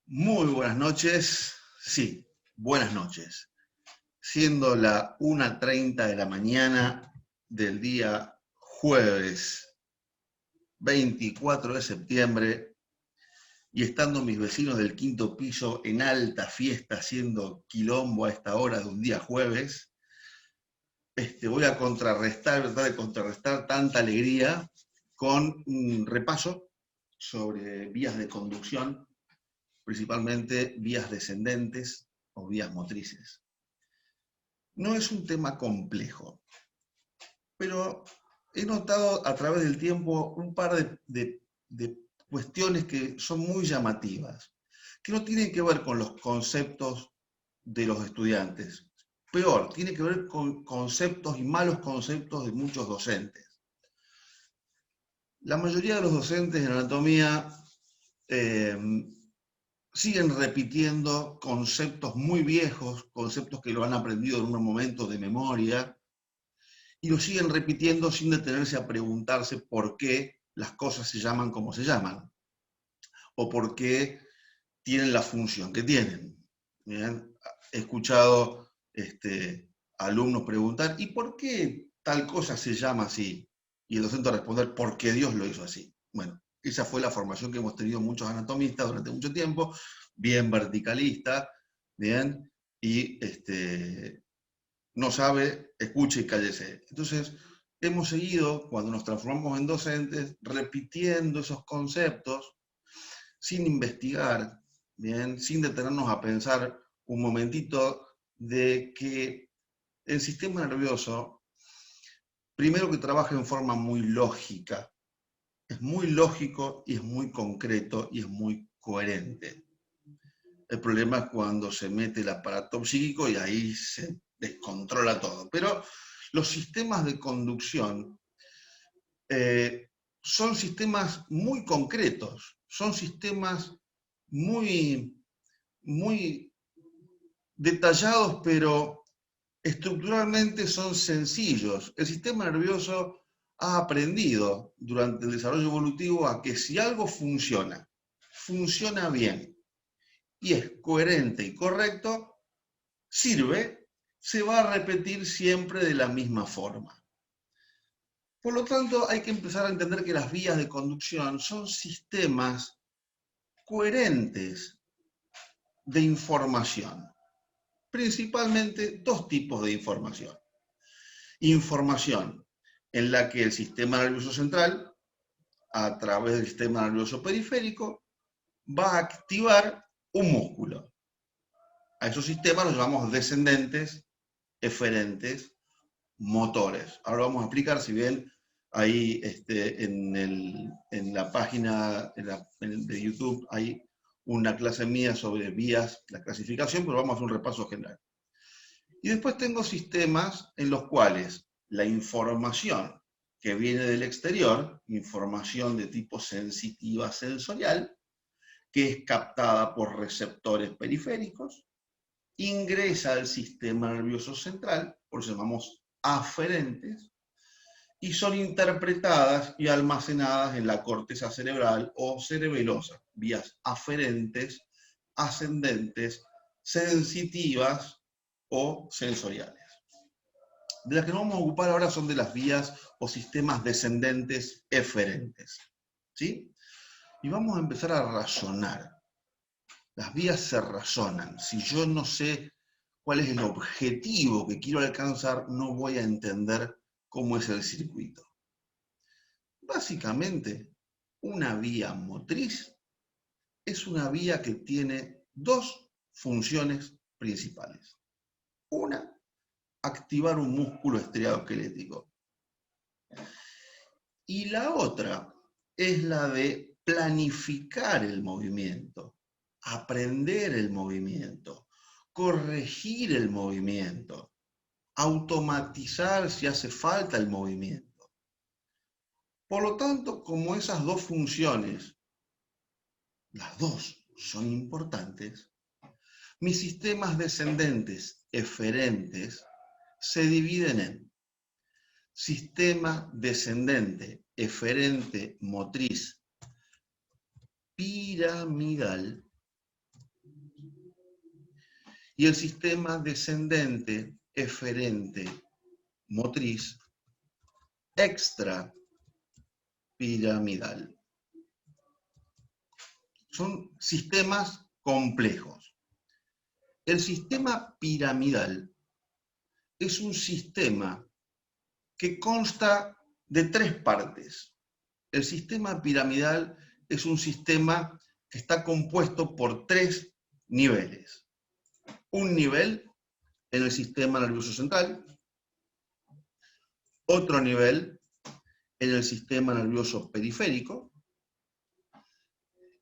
Muy buenas noches, sí, buenas noches. Siendo la 1:30 de la mañana del día jueves 24 de septiembre y estando mis vecinos del quinto piso en alta fiesta haciendo quilombo a esta hora de un día jueves, voy a tratar de contrarrestar tanta alegría con un repaso sobre vías de conducción, principalmente vías descendentes o vías motrices. No es un tema complejo, pero he notado a través del tiempo un par de cuestiones que son muy llamativas, que no tienen que ver con los conceptos de los estudiantes. Peor, tiene que ver con conceptos y malos conceptos de muchos docentes. La mayoría de los docentes en anatomía eh, siguen repitiendo conceptos muy viejos, conceptos que lo han aprendido en un momento de memoria, y lo siguen repitiendo sin detenerse a preguntarse por qué las cosas se llaman como se llaman, o por qué tienen la función que tienen. ¿Bien? He escuchado alumnos preguntar, ¿y por qué tal cosa se llama así? Y el docente responder, porque Dios lo hizo así. Bueno, esa fue la formación que hemos tenido muchos anatomistas durante mucho tiempo, bien verticalista, bien, y no sabe, escuche y cállese. Entonces, hemos seguido, cuando nos transformamos en docentes, repitiendo esos conceptos sin investigar, ¿bien? Sin detenernos a pensar un momentito de que el sistema nervioso, primero que trabaja en forma muy lógica, es muy lógico y es muy concreto y es muy coherente. El problema es cuando se mete el aparato psíquico y ahí se descontrola todo. Pero los sistemas de conducción son sistemas muy concretos, son sistemas muy, muy detallados, pero estructuralmente son sencillos. El sistema nervioso ha aprendido durante el desarrollo evolutivo a que si algo funciona, funciona bien y es coherente y correcto, sirve, se va a repetir siempre de la misma forma. Por lo tanto, hay que empezar a entender que las vías de conducción son sistemas coherentes de información. Principalmente dos tipos de información. Información en la que el sistema nervioso central, a través del sistema nervioso periférico, va a activar un músculo. A esos sistemas los llamamos descendentes, eferentes, motores. Ahora vamos a explicar, si bien ahí en la página de YouTube hay una clase mía sobre vías, la clasificación, pero vamos a hacer un repaso general. Y después tengo sistemas en los cuales la información que viene del exterior, información de tipo sensitiva sensorial, que es captada por receptores periféricos, ingresa al sistema nervioso central, por eso llamamos aferentes, y son interpretadas y almacenadas en la corteza cerebral o cerebelosa, vías aferentes, ascendentes, sensitivas o sensoriales. De las que nos vamos a ocupar ahora son de las vías o sistemas descendentes eferentes. ¿Sí? Y vamos a empezar a razonar. Las vías se razonan. Si yo no sé cuál es el objetivo que quiero alcanzar, no voy a entender cómo es el circuito. Básicamente, una vía motriz es una vía que tiene dos funciones principales. Una, activar un músculo estriado-esquelético. Y la otra es la de planificar el movimiento, aprender el movimiento, corregir el movimiento, automatizar si hace falta el movimiento. Por lo tanto, como esas dos funciones, las dos son importantes, mis sistemas descendentes eferentes se dividen en sistema descendente eferente motriz piramidal y el sistema descendente eferente motriz extrapiramidal. Son sistemas complejos. El sistema piramidal es un sistema que consta de tres partes. El sistema piramidal es un sistema que está compuesto por tres niveles. Un nivel en el sistema nervioso central, otro nivel en el sistema nervioso periférico,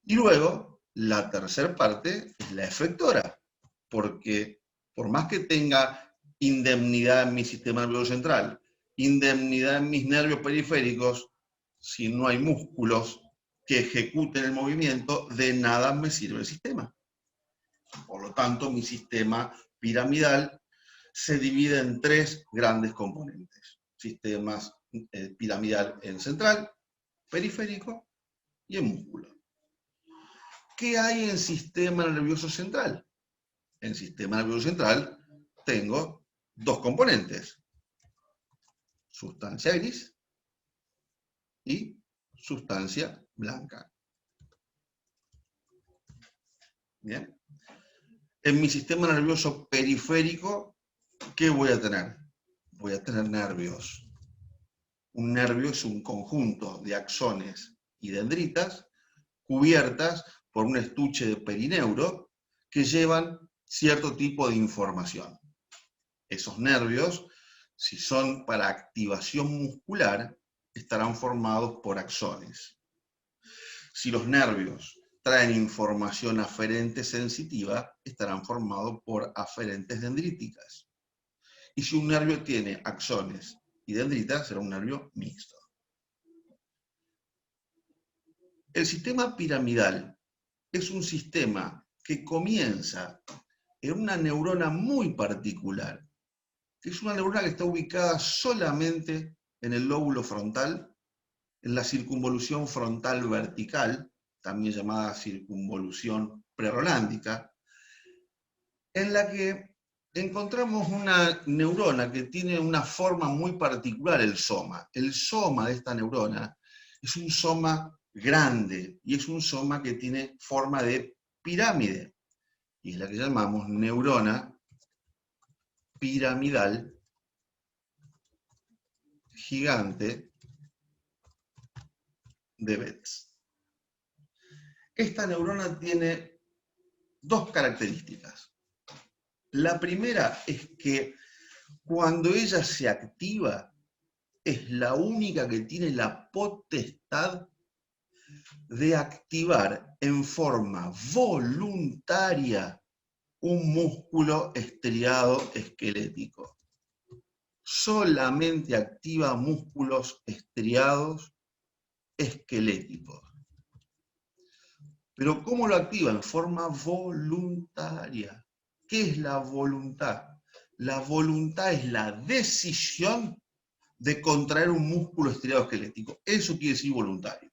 y luego la tercera parte es la efectora, porque por más que tenga indemnidad en mi sistema nervioso central, indemnidad en mis nervios periféricos, si no hay músculos que ejecuten el movimiento, de nada me sirve el sistema. Por lo tanto, mi sistema piramidal se divide en tres grandes componentes. Sistemas piramidal en central, periférico y en músculo. ¿Qué hay en sistema nervioso central? En sistema nervioso central tengo dos componentes. Sustancia gris y sustancia blanca. Bien. En mi sistema nervioso periférico, ¿qué voy a tener? Voy a tener nervios. Un nervio es un conjunto de axones y dendritas cubiertas por un estuche de perineuro que llevan cierto tipo de información. Esos nervios, si son para activación muscular, estarán formados por axones. Si los nervios traen información aferente sensitiva, estarán formados por aferentes dendríticas. Y si un nervio tiene axones y dendritas, será un nervio mixto. El sistema piramidal es un sistema que comienza en una neurona muy particular, que es una neurona que está ubicada solamente en el lóbulo frontal, en la circunvolución frontal vertical, también llamada circunvolución prerolándica, en la que encontramos una neurona que tiene una forma muy particular, el soma. El soma de esta neurona es un soma grande y es un soma que tiene forma de pirámide, y es la que llamamos neurona piramidal gigante de Betz. Esta neurona tiene dos características. La primera es que cuando ella se activa, es la única que tiene la potestad de activar en forma voluntaria un músculo estriado esquelético. Solamente activa músculos estriados esqueléticos. Pero ¿cómo lo activa? En forma voluntaria. ¿Qué es la voluntad? La voluntad es la decisión de contraer un músculo estriado esquelético. Eso quiere decir voluntario.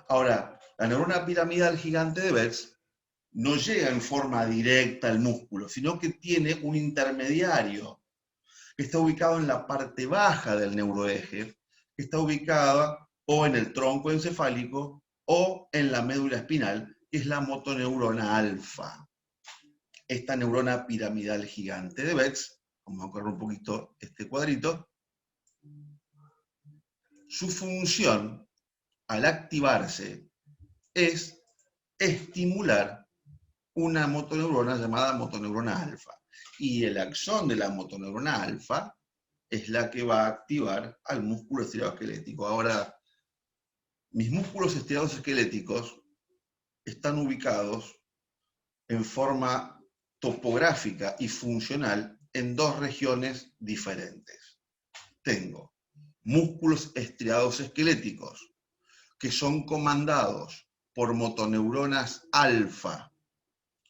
Ahora, la neurona piramidal gigante de Betz no llega en forma directa al músculo, sino que tiene un intermediario que está ubicado en la parte baja del neuroeje, que está ubicada o en el tronco encefálico o en la médula espinal, que es la motoneurona alfa. Esta neurona piramidal gigante de Betz, vamos a correr un poquito este cuadrito, su función al activarse es estimular una motoneurona llamada motoneurona alfa. Y el axón de la motoneurona alfa es la que va a activar al músculo estriado esquelético. Ahora, mis músculos estriados esqueléticos están ubicados en forma topográfica y funcional en dos regiones diferentes. Tengo músculos estriados esqueléticos que son comandados por motoneuronas alfa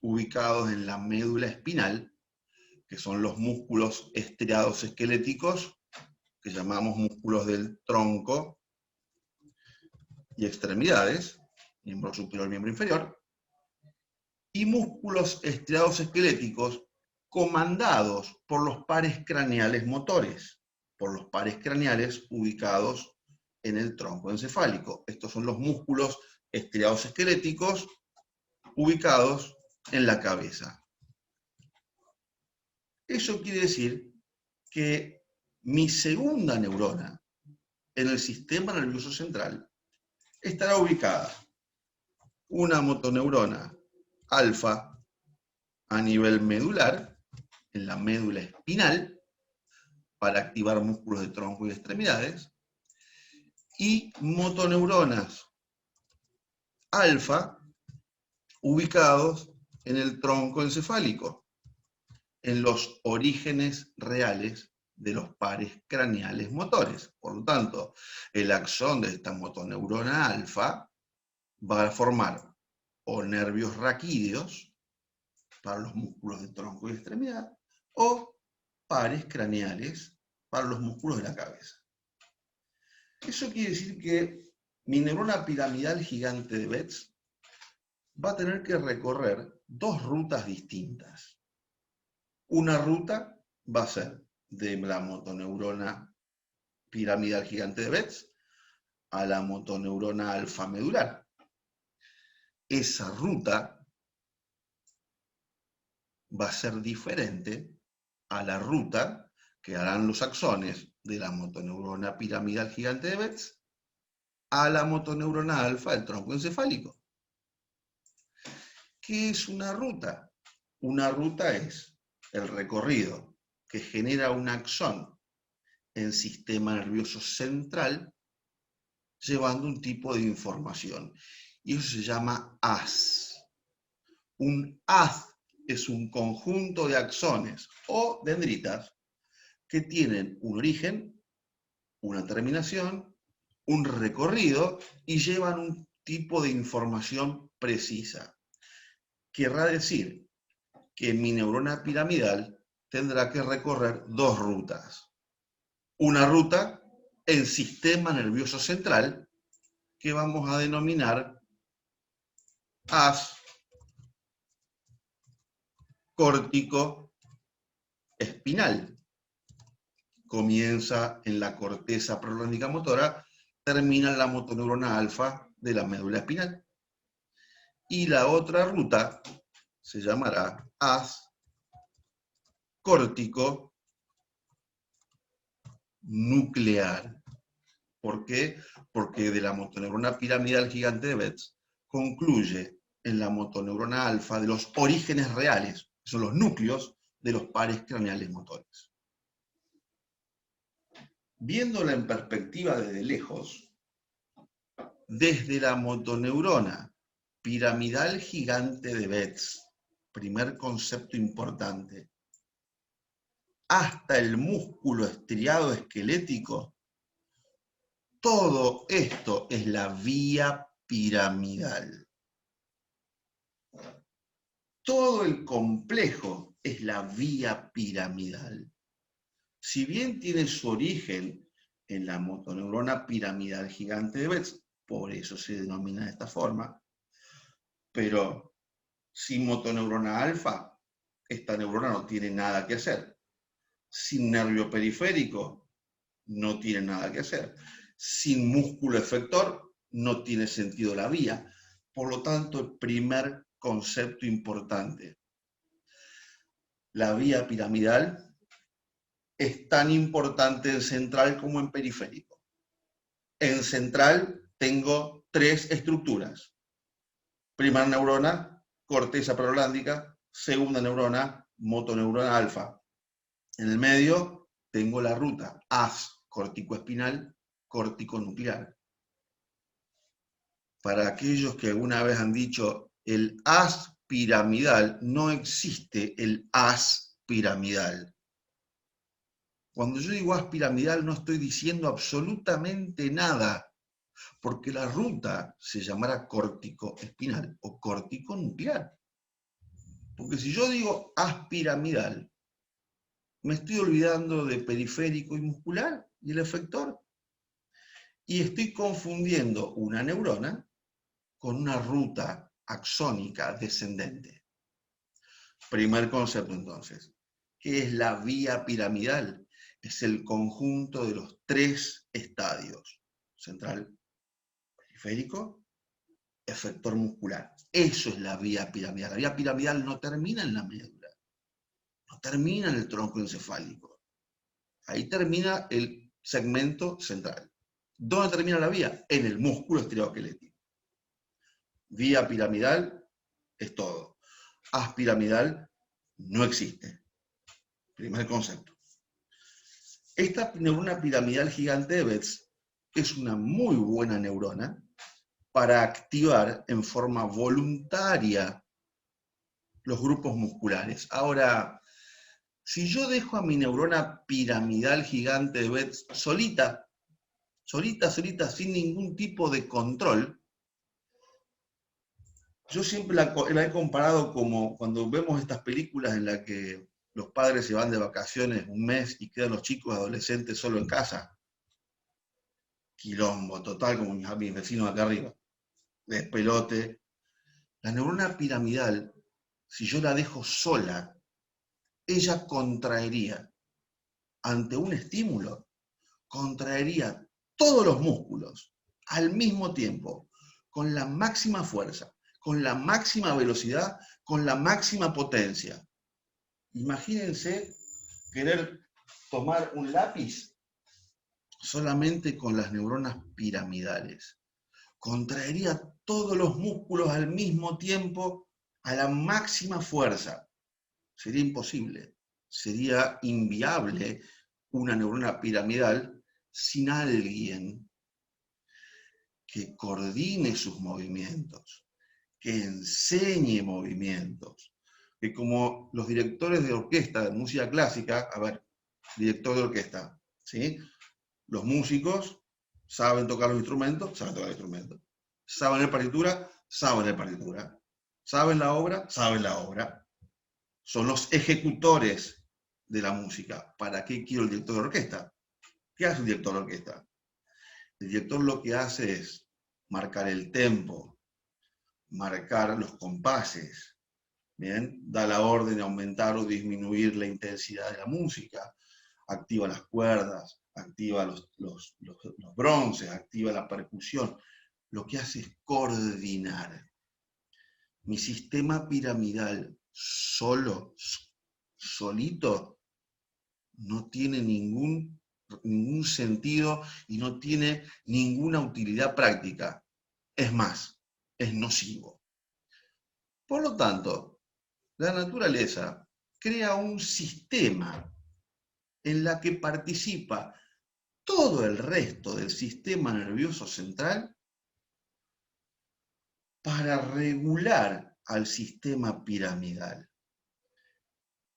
ubicados en la médula espinal, que son los músculos estriados esqueléticos que llamamos músculos del tronco y extremidades, miembro superior, miembro inferior. y músculos estriados esqueléticos comandados por los pares craneales motores, por los pares craneales ubicados en el tronco encefálico. Estos son los músculos estriados esqueléticos ubicados en la cabeza. Eso quiere decir que mi segunda neurona en el sistema nervioso central estará ubicada una motoneurona alfa a nivel medular, en la médula espinal, para activar músculos de tronco y extremidades, y motoneuronas alfa ubicados en el tronco encefálico, en los orígenes reales de los pares craneales motores. Por lo tanto, el axón de esta motoneurona alfa va a formar o nervios raquídeos para los músculos de tronco y extremidad, o pares craneales para los músculos de la cabeza. Eso quiere decir que mi neurona piramidal gigante de Betz va a tener que recorrer dos rutas distintas. Una ruta va a ser de la motoneurona piramidal gigante de Betz a la motoneurona alfa medular. Esa ruta va a ser diferente a la ruta que harán los axones de la motoneurona piramidal gigante de Betz a la motoneurona alfa del tronco encefálico. ¿Qué es una ruta? Una ruta es el recorrido que genera un axón en sistema nervioso central llevando un tipo de información. Y eso se llama haz. Un haz es un conjunto de axones o dendritas que tienen un origen, una terminación, un recorrido y llevan un tipo de información precisa. Querrá decir que mi neurona piramidal tendrá que recorrer dos rutas. Una ruta en sistema nervioso central que vamos a denominar haz córtico espinal. Comienza en la corteza prolóngica motora, termina en la motoneurona alfa de la médula espinal. Y la otra ruta se llamará haz córtico nuclear. ¿Por qué? Porque de la motoneurona piramidal gigante de Betz concluye en la motoneurona alfa de los orígenes reales, que son los núcleos de los pares craneales motores. Viéndola en perspectiva desde lejos, desde la motoneurona piramidal gigante de Betz, primer concepto importante, hasta el músculo estriado esquelético, todo esto es la vía piramidal. Todo el complejo es la vía piramidal. Si bien tiene su origen en la motoneurona piramidal gigante de Betz, por eso se denomina de esta forma, pero sin motoneurona alfa, esta neurona no tiene nada que hacer. Sin nervio periférico, no tiene nada que hacer. Sin músculo efector, no tiene sentido la vía. Por lo tanto, el primer concepto importante, la vía piramidal es tan importante en central como en periférico. En central tengo tres estructuras. Primera neurona, corteza prolándica. Segunda neurona, motoneurona alfa. En el medio tengo la ruta haz corticoespinal, córtico-nuclear. Para aquellos que alguna vez han dicho el haz piramidal, no existe el haz piramidal. Cuando yo digo haz piramidal no estoy diciendo absolutamente nada, porque la ruta se llamará córtico-espinal o córtico-nuclear. Porque si yo digo haz piramidal, me estoy olvidando de periférico y muscular y el efector. Y estoy confundiendo una neurona con una ruta axónica descendente. Primer concepto, entonces. ¿Qué es la vía piramidal? Es el conjunto de los tres estadios: central, periférico, efector muscular. Eso es la vía piramidal. La vía piramidal no termina en la médula, no termina en el tronco encefálico. Ahí termina el segmento central. ¿Dónde termina la vía? En el músculo estereoesquelético. Vía piramidal es todo. Haz piramidal no existe. Primer concepto. Esta neurona piramidal gigante de Betz es una muy buena neurona para activar en forma voluntaria los grupos musculares. Ahora, si yo dejo a mi neurona piramidal gigante de Betz solita, sin ningún tipo de control, yo siempre la he comparado como cuando vemos estas películas en las que los padres se van de vacaciones un mes y quedan los chicos adolescentes solo en casa. Quilombo total, como mis vecinos acá arriba. Despelote. La neurona piramidal, si yo la dejo sola, ella contraería ante un estímulo, contraería todos los músculos al mismo tiempo, con la máxima fuerza, con la máxima velocidad, con la máxima potencia. Imagínense querer tomar un lápiz solamente con las neuronas piramidales. Contraería todos los músculos al mismo tiempo a la máxima fuerza. Sería imposible, sería inviable una neurona piramidal sin alguien que coordine sus movimientos, que enseñe movimientos, que como los directores de orquesta de música clásica, a ver, director de orquesta, ¿sí? Los músicos saben tocar los instrumentos, saben tocar el instrumento. Saben leer partitura, saben leer partitura. Saben la obra, saben la obra. Son los ejecutores de la música. ¿Para qué quiero el director de orquesta? ¿Qué hace un director de orquesta? El director lo que hace es marcar el tempo, marcar los compases, ¿bien? Da la orden de aumentar o disminuir la intensidad de la música, activa las cuerdas, activa los bronces, activa la percusión. Lo que hace es coordinar. Mi sistema piramidal solito, no tiene ningún sentido y no tiene ninguna utilidad práctica. Es más, es nocivo. Por lo tanto, la naturaleza crea un sistema en la que participa todo el resto del sistema nervioso central para regular al sistema piramidal.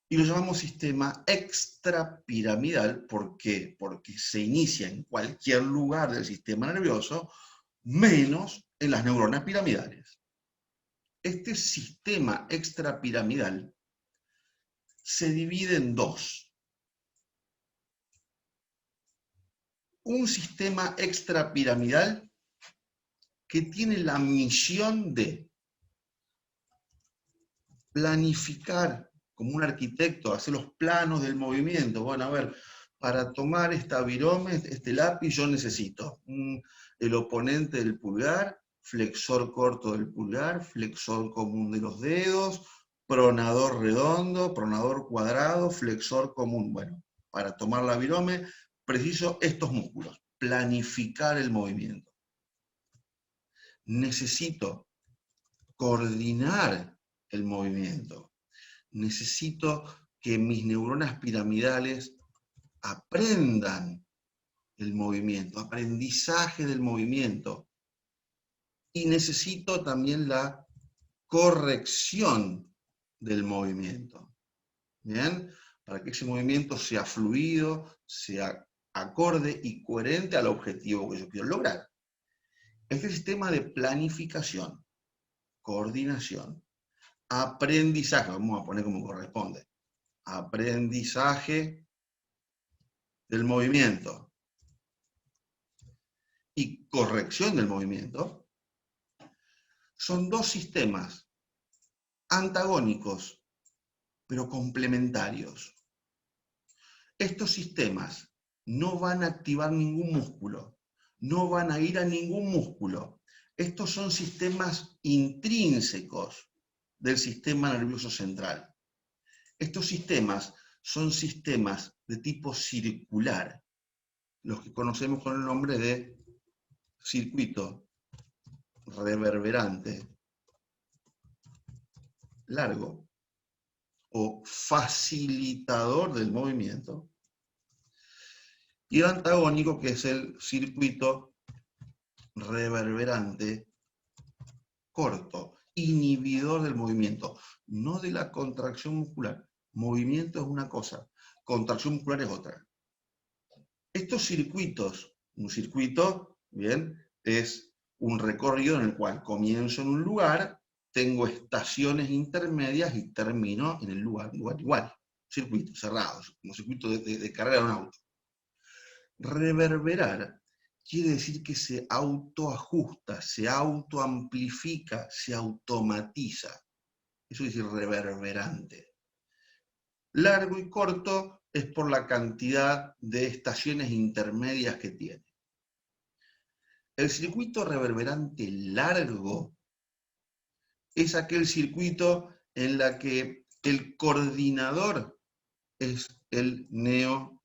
Y lo llamamos sistema extrapiramidal. ¿Por qué? Porque se inicia en cualquier lugar del sistema nervioso, menos en las neuronas piramidales. Este sistema extrapiramidal se divide en dos. Un sistema extrapiramidal que tiene la misión de planificar, como un arquitecto, hacer los planos del movimiento. Bueno, a ver, para tomar esta virome, este lápiz, yo necesito el oponente del pulgar, flexor corto del pulgar, flexor común de los dedos, pronador redondo, pronador cuadrado, flexor común. Bueno, para tomar la virome, preciso estos músculos, planificar el movimiento. Necesito coordinar el movimiento. Necesito que mis neuronas piramidales aprendan el movimiento, aprendizaje del movimiento. Y necesito también la corrección del movimiento. ¿Bien? Para que ese movimiento sea fluido, sea acorde y coherente al objetivo que yo quiero lograr. Este sistema de planificación, coordinación, aprendizaje, vamos a poner como corresponde, aprendizaje del movimiento y corrección del movimiento, son dos sistemas antagónicos pero complementarios. Estos sistemas no van a activar ningún músculo, no van a ir a ningún músculo. Estos son sistemas intrínsecos del sistema nervioso central. Estos sistemas son sistemas de tipo circular, los que conocemos con el nombre de circuito reverberante largo o facilitador del movimiento, y el antagónico, que es el circuito reverberante corto, inhibidor del movimiento, no de la contracción muscular. Movimiento es una cosa, contracción muscular es otra. Estos circuitos, un circuito, bien, es un recorrido en el cual comienzo en un lugar, tengo estaciones intermedias y termino en el lugar igual. Circuitos cerrados, como circuito de carrera de un auto. Reverberar quiere decir que se autoajusta, se autoamplifica, se automatiza. Eso es decir reverberante. Largo y corto es por la cantidad de estaciones intermedias que tiene. El circuito reverberante largo es aquel circuito en la que el coordinador es el neocerebelo.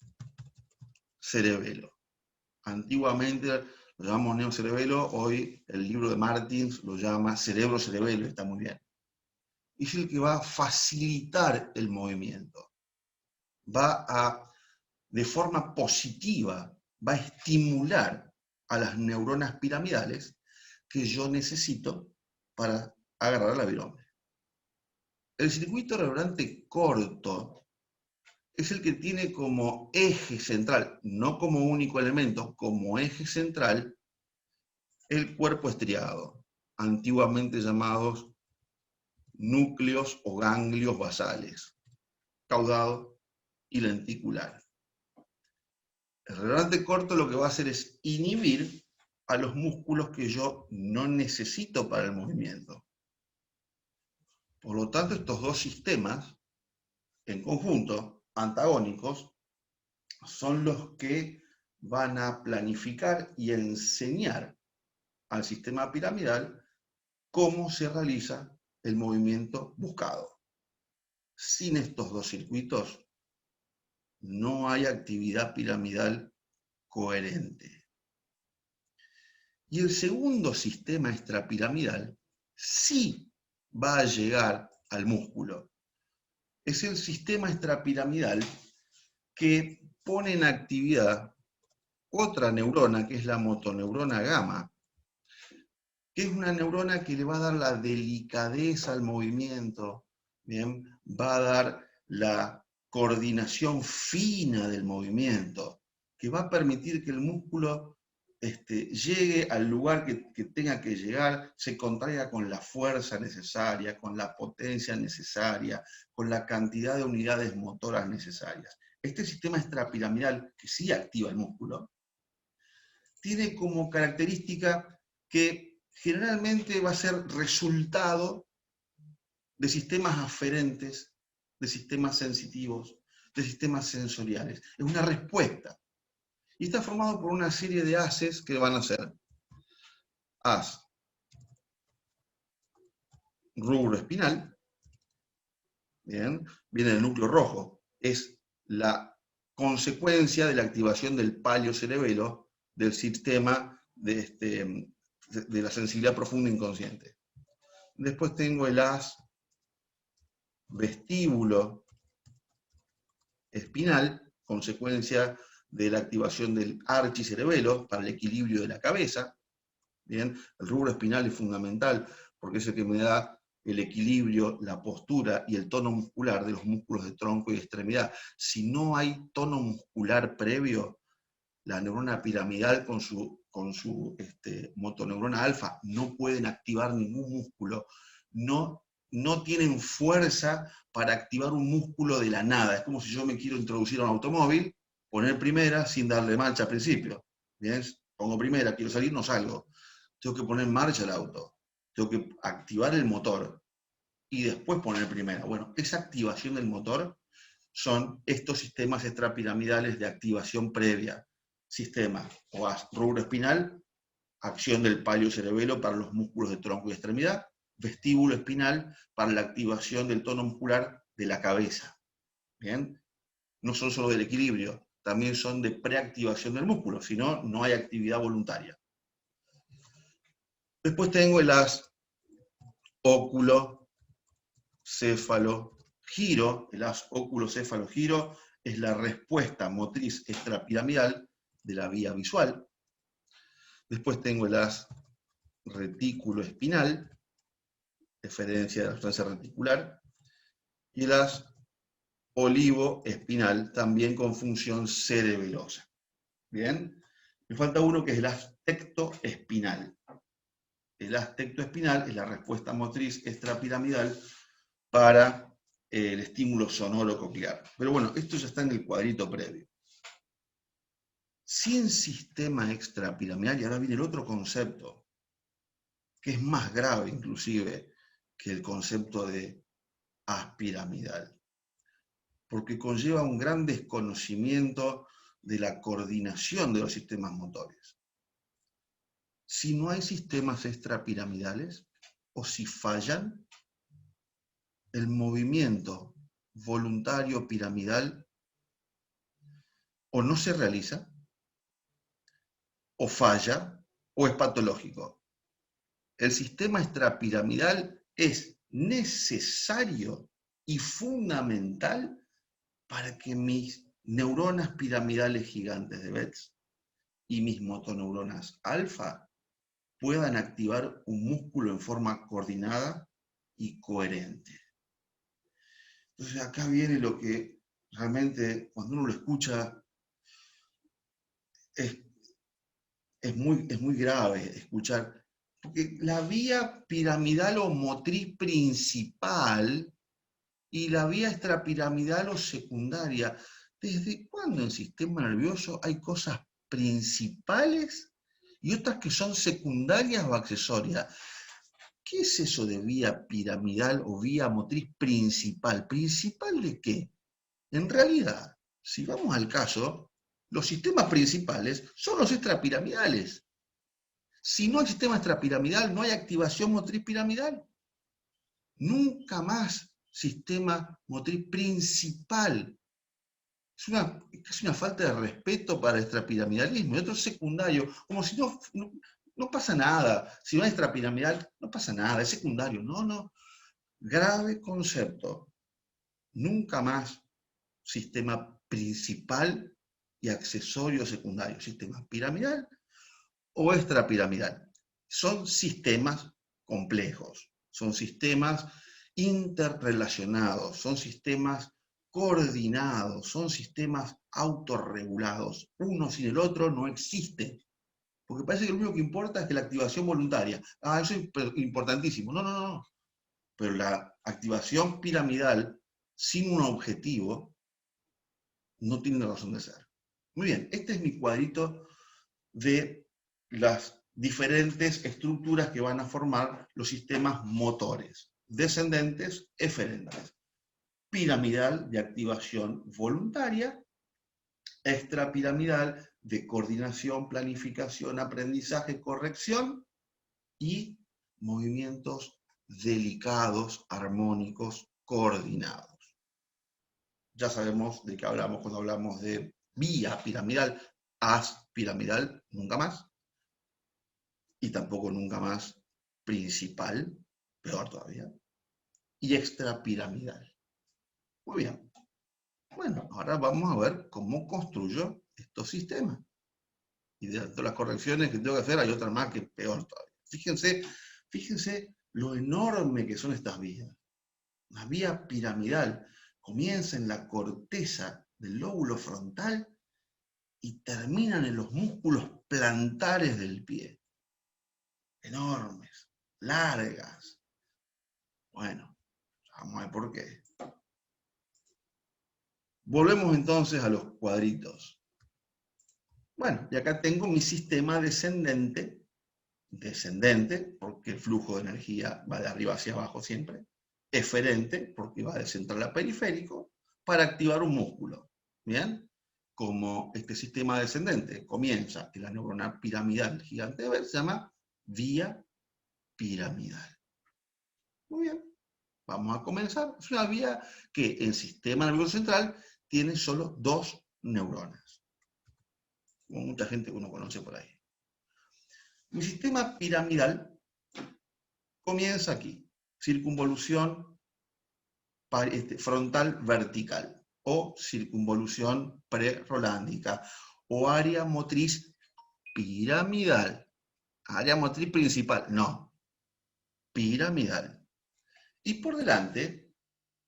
Antiguamente lo llamamos neocerebelo, hoy el libro de Martins lo llama cerebro-cerebelo, está muy bien. Es el que va a facilitar el movimiento, va a, de forma positiva, va a estimular a las neuronas piramidales que yo necesito para agarrar la virome. El circuito reverberante corto es el que tiene como eje central, no como único elemento, como eje central, el cuerpo estriado, antiguamente llamados núcleos o ganglios basales, caudado y lenticular. El reverberante corto lo que va a hacer es inhibir a los músculos que yo no necesito para el movimiento. Por lo tanto, estos dos sistemas, en conjunto, antagónicos, son los que van a planificar y enseñar al sistema piramidal cómo se realiza el movimiento buscado. Sin estos dos circuitos, no hay actividad piramidal coherente. Y el segundo sistema extrapiramidal sí va a llegar al músculo. Es el sistema extrapiramidal que pone en actividad otra neurona, que es la motoneurona gamma, que es una neurona que le va a dar la delicadeza al movimiento, ¿bien? Va a dar la coordinación fina del movimiento, que va a permitir que el músculo llegue al lugar que tenga que llegar, se contraiga con la fuerza necesaria, con la potencia necesaria, con la cantidad de unidades motoras necesarias. Este sistema extrapiramidal, que sí activa el músculo, tiene como característica que generalmente va a ser resultado de sistemas aferentes, de sistemas sensitivos, de sistemas sensoriales. Es una respuesta. Y está formado por una serie de haces que van a ser haz rubro espinal, bien, viene del núcleo rojo, es la consecuencia de la activación del palio-cerebelo del sistema de la sensibilidad profunda inconsciente. Después tengo el haz vestíbulo espinal, consecuencia de la activación del archicerebelo para el equilibrio de la cabeza. Bien, el rubro espinal es fundamental porque es el que me da el equilibrio, la postura y el tono muscular de los músculos de tronco y extremidad. Si no hay tono muscular previo, la neurona piramidal con su motoneurona alfa no pueden activar ningún músculo, no tienen fuerza para activar un músculo de la nada. Es como si yo me quiero introducir a un automóvil, poner primera sin darle marcha al principio. ¿Bien? Pongo primera, quiero salir, no salgo. Tengo que poner en marcha el auto. Tengo que activar el motor. y después poner primera. Bueno, esa activación del motor son estos sistemas extrapiramidales de activación previa. Sistema OAS, rubro espinal, acción del palio cerebelo para los músculos de tronco y extremidad, vestíbulo espinal para la activación del tono muscular de la cabeza. ¿Bien? No son solo del equilibrio, también son de preactivación del músculo, si no, no hay actividad voluntaria. Después tengo el as óculo, céfalo, giro. El as óculo, céfalo, giro es la respuesta motriz extrapiramidal de la vía visual. Después tengo el as retículo espinal, deferencia de la sustancia reticular, y el as olivo espinal, también con función cerebelosa. Bien, me falta uno que es el as tecto espinal. El as tecto espinal es la respuesta motriz extrapiramidal para el estímulo sonoro coclear. Pero bueno, esto ya está en el cuadrito previo. Sin sistema extrapiramidal, y ahora viene el otro concepto, que es más grave inclusive que el concepto de aspiramidal, porque conlleva un gran desconocimiento de la coordinación de los sistemas motores. Si no hay sistemas extrapiramidales, o si fallan, el movimiento voluntario piramidal o no se realiza, o falla, o es patológico. El sistema extrapiramidal es necesario y fundamental para que mis neuronas piramidales gigantes de Betz y mis motoneuronas alfa puedan activar un músculo en forma coordinada y coherente. Entonces acá viene lo que realmente cuando uno lo escucha es muy grave escuchar, porque la vía piramidal o motriz principal y la vía extrapiramidal o secundaria, ¿desde cuándo en sistema nervioso hay cosas principales y otras que son secundarias o accesorias? ¿Qué es eso de vía piramidal o vía motriz principal? ¿Principal de qué? En realidad, si vamos al caso, los sistemas principales son los extrapiramidales. Si no hay sistema extrapiramidal, no hay activación motriz piramidal. Nunca más sistema motriz principal. Es casi una falta de respeto para el extrapiramidalismo. Y otro secundario, como si no pasa nada. Si no hay extrapiramidal, no pasa nada, es secundario. No. Grave concepto. Nunca más sistema principal y accesorio secundario. Sistema piramidal o extrapiramidal. Son sistemas complejos, son sistemas interrelacionados, son sistemas coordinados, son sistemas autorregulados. Uno sin el otro no existe. Porque parece que lo único que importa es que la activación voluntaria. Eso es importantísimo. No. Pero la activación piramidal sin un objetivo no tiene razón de ser. Muy bien, este es mi cuadrito de las diferentes estructuras que van a formar los sistemas motores, descendentes, eferentes. Piramidal de activación voluntaria, extrapiramidal de coordinación, planificación, aprendizaje, corrección y movimientos delicados, armónicos, coordinados. Ya sabemos de qué hablamos cuando hablamos de vía piramidal, as piramidal, nunca más. Y tampoco nunca más principal, peor todavía, y extrapiramidal. Muy bien. Bueno, ahora vamos a ver cómo construyo estos sistemas. Y de todas las correcciones que tengo que hacer, hay otra más que peor todavía. Fíjense lo enorme que son estas vías. La vía piramidal comienza en la corteza del lóbulo frontal y terminan en los músculos plantares del pie. Enormes, largas. Bueno, vamos a ver por qué. Volvemos entonces a los cuadritos. Bueno, y acá tengo mi sistema descendente, porque el flujo de energía va de arriba hacia abajo siempre, eferente, porque va de central a periférico, para activar un músculo. ¿Bien? Como este sistema descendente comienza en la neurona piramidal gigante de Ver, se llama vía piramidal. Muy bien, vamos a comenzar. Es una vía que en sistema nervioso central tiene solo 2 neuronas, como mucha gente que uno conoce por ahí. Mi sistema piramidal comienza aquí, circunvolución frontal vertical o circunvolución prerolándica o área motriz piramidal. Área motriz principal, no, piramidal. Y por delante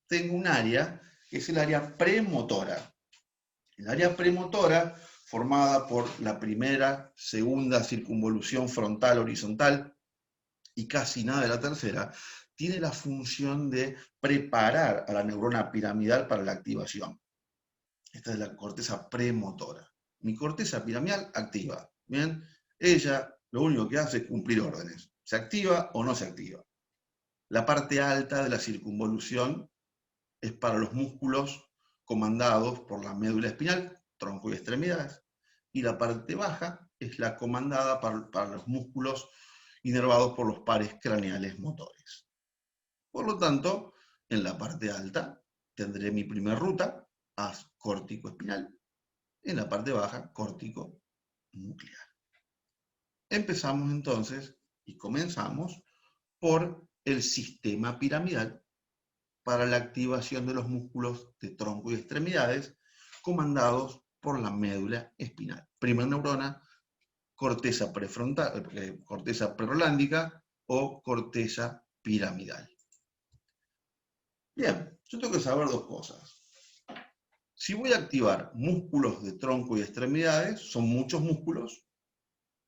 tengo un área que es el área premotora. El área premotora, formada por la primera, segunda circunvolución frontal horizontal y casi nada de la tercera, tiene la función de preparar a la neurona piramidal para la activación. Esta es la corteza premotora. Mi corteza piramidal activa. Bien, ella lo único que hace es cumplir órdenes. ¿Se activa o no se activa? La parte alta de la circunvolución es para los músculos comandados por la médula espinal, tronco y extremidades, y la parte baja es la comandada para los músculos inervados por los pares craneales motores. Por lo tanto, en la parte alta tendré mi primer ruta, haz córtico-espinal, en la parte baja, córtico nuclear. Empezamos entonces y comenzamos por el sistema piramidal para la activación de los músculos de tronco y extremidades comandados por la médula espinal. Primera neurona, corteza prefrontal, corteza prerolándica o corteza piramidal. Bien, yo tengo que saber 2 cosas. Si voy a activar músculos de tronco y extremidades, son muchos músculos,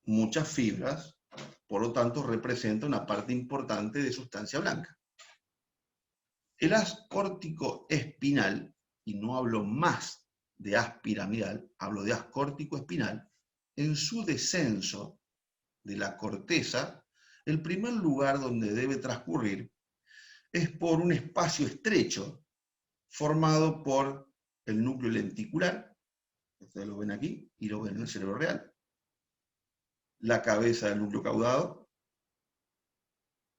muchas fibras, por lo tanto representa una parte importante de sustancia blanca. El haz córtico espinal, y no hablo más de haz piramidal, hablo de haz córtico espinal, en su descenso de la corteza, el primer lugar donde debe transcurrir es por un espacio estrecho formado por el núcleo lenticular, ustedes lo ven aquí y lo ven en el cerebro real, la cabeza del núcleo caudado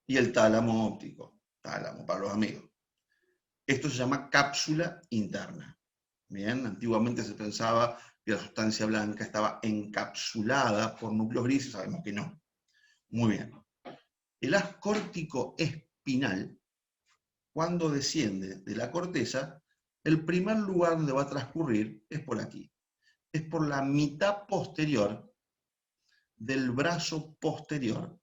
y el tálamo óptico, tálamo para los amigos. Esto se llama cápsula interna. Bien, antiguamente se pensaba que la sustancia blanca estaba encapsulada por núcleos grises, sabemos que no. Muy bien. El haz córtico espinal, cuando desciende de la corteza, el primer lugar donde va a transcurrir es por aquí. Es por la mitad posterior del brazo posterior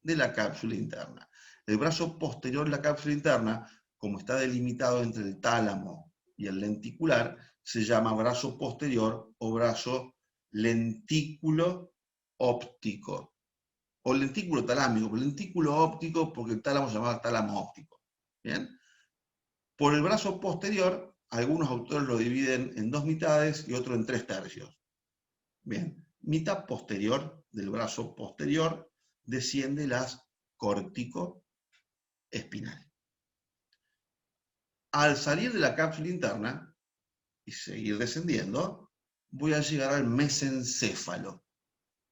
de la cápsula interna. El brazo posterior de la cápsula interna, como está delimitado entre el tálamo y el lenticular, se llama brazo posterior o brazo lentículo óptico. O lentículo talámico, pero lentículo óptico porque el tálamo se llama tálamo óptico. ¿Bien? Por el brazo posterior, algunos autores lo dividen en 2 mitades y otro en 3 tercios. Bien, mitad posterior del brazo posterior desciende el haz córtico espinal. Al salir de la cápsula interna y seguir descendiendo, voy a llegar al mesencéfalo.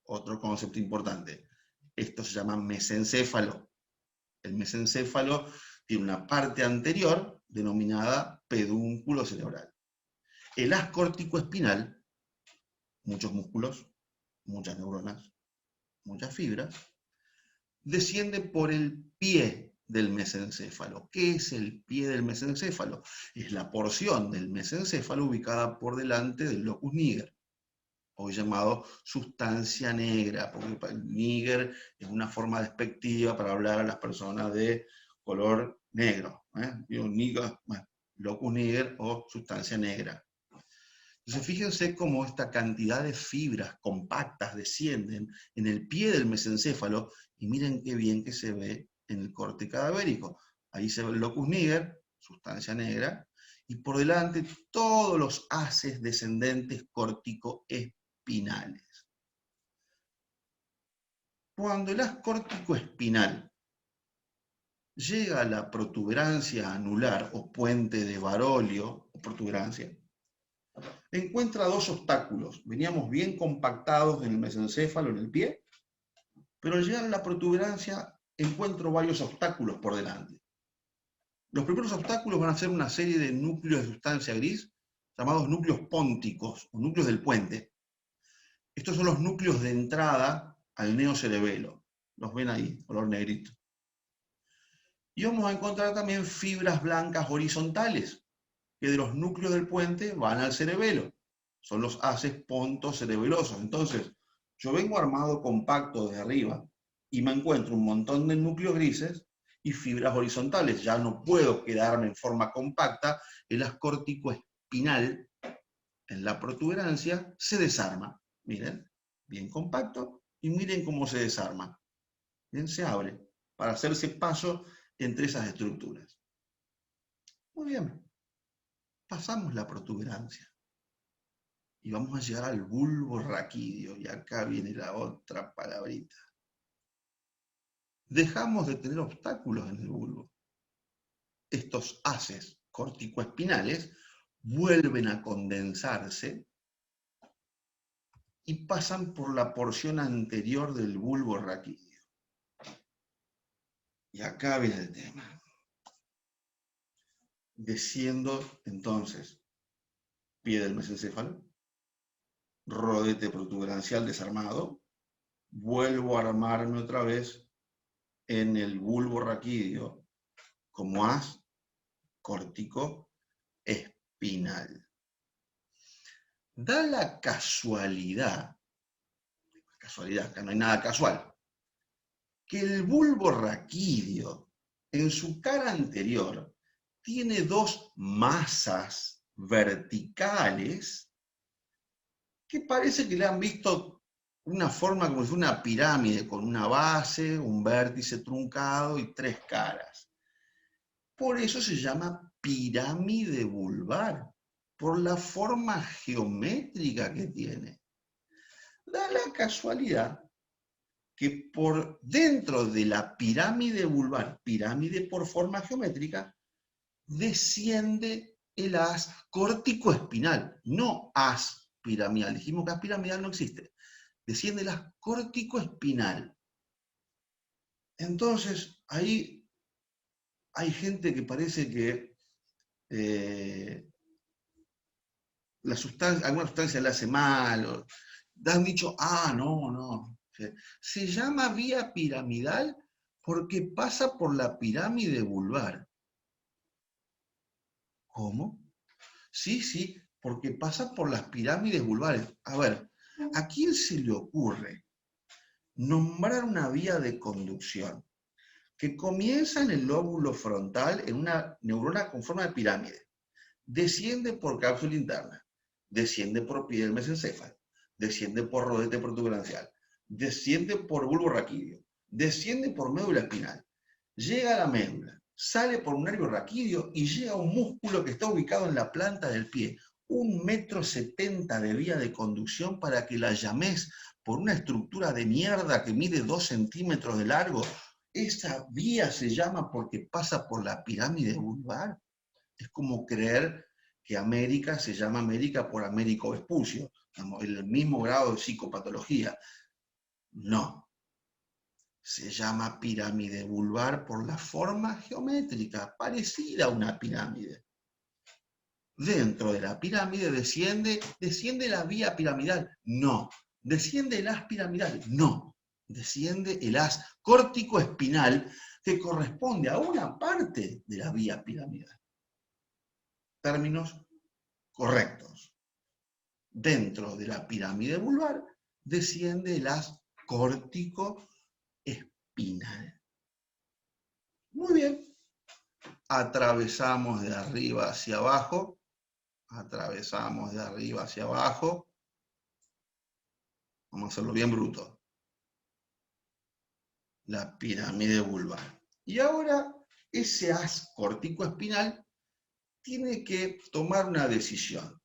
Otro concepto importante. Esto se llama mesencéfalo. El mesencéfalo tiene una parte anterior denominada pedúnculo cerebral. El haz córtico espinal, muchos músculos, muchas neuronas, muchas fibras, desciende por el pie del mesencéfalo. ¿Qué es el pie del mesencéfalo? Es la porción del mesencéfalo ubicada por delante del locus niger, hoy llamado sustancia negra, porque el níger es una forma despectiva para hablar a las personas de color negro. Digo, níger, bueno, locus niger o sustancia negra. Entonces fíjense cómo esta cantidad de fibras compactas descienden en el pie del mesencéfalo y miren qué bien que se ve en el corte cadavérico. Ahí se ve el locus niger, sustancia negra, y por delante todos los haces descendentes córtico-espinales. Cuando el haz córtico-espinal llega a la protuberancia anular o puente de Barolio, o protuberancia, encuentra dos obstáculos. Veníamos bien compactados en el mesencéfalo, en el pie, pero al llegar a la protuberancia encuentro varios obstáculos por delante. Los primeros obstáculos van a ser una serie de núcleos de sustancia gris, llamados núcleos pónticos o núcleos del puente. Estos son los núcleos de entrada al neocerebelo. Los ven ahí, color negrito. Y vamos a encontrar también fibras blancas horizontales, que de los núcleos del puente van al cerebelo. Son los haces pontocerebelosos. Entonces, yo vengo armado compacto de arriba y me encuentro un montón de núcleos grises y fibras horizontales. Ya no puedo quedarme en forma compacta. El haz córtico-espinal en la protuberancia se desarma. Miren, bien compacto y miren cómo se desarma. Bien, se abre para hacerse paso entre esas estructuras. Muy bien, pasamos la protuberancia y vamos a llegar al bulbo raquídeo, y acá viene la otra palabrita. Dejamos de tener obstáculos en el bulbo. Estos haces corticoespinales vuelven a condensarse y pasan por la porción anterior del bulbo raquídeo. Y acá viene el tema. Desciendo entonces, pie del mesencéfalo, rodete protuberancial desarmado, vuelvo a armarme otra vez en el bulbo raquídeo como haz córtico espinal. Da la casualidad, acá no hay nada casual, que el bulbo raquídeo en su cara anterior tiene dos masas verticales que parece que le han visto una forma como si fuera una pirámide, con una base, un vértice truncado y tres caras. Por eso se llama pirámide vulvar, por la forma geométrica que tiene. Da la casualidad que por dentro de la pirámide vulvar, pirámide por forma geométrica, desciende el haz corticoespinal, no haz piramidal. Dijimos que haz piramidal no existe. Desciende el haz corticoespinal. Entonces, ahí hay gente que parece que alguna sustancia le hace mal, o han dicho, no. Se llama vía piramidal porque pasa por la pirámide vulvar. ¿Cómo? Sí, porque pasa por las pirámides vulvares. A ver, ¿a quién se le ocurre nombrar una vía de conducción que comienza en el lóbulo frontal en una neurona con forma de pirámide, desciende por cápsula interna, desciende por pie del mesencéfalo, desciende por rodete protuberancial, desciende por bulbo raquídeo, desciende por médula espinal, llega a la médula, sale por un nervio raquídeo y llega a un músculo que está ubicado en la planta del pie? 1,70 m de vía de conducción para que la llames por una estructura de mierda que mide 2 centímetros de largo. Esa vía se llama porque pasa por la pirámide vulvar. Es como creer que América se llama América por Américo Vespucio, el mismo grado de psicopatología. No. Se llama pirámide vulvar por la forma geométrica, parecida a una pirámide. Dentro de la pirámide desciende la vía piramidal. No. Desciende el haz piramidal. No. Desciende el haz córtico-espinal que corresponde a una parte de la vía piramidal. Términos correctos. Dentro de la pirámide vulvar desciende el haz córtico-espinal. Muy bien. Atravesamos de arriba hacia abajo. Atravesamos de arriba hacia abajo. Vamos a hacerlo bien bruto. La pirámide vulvar. Y ahora ese haz córtico-espinal tiene que tomar una decisión.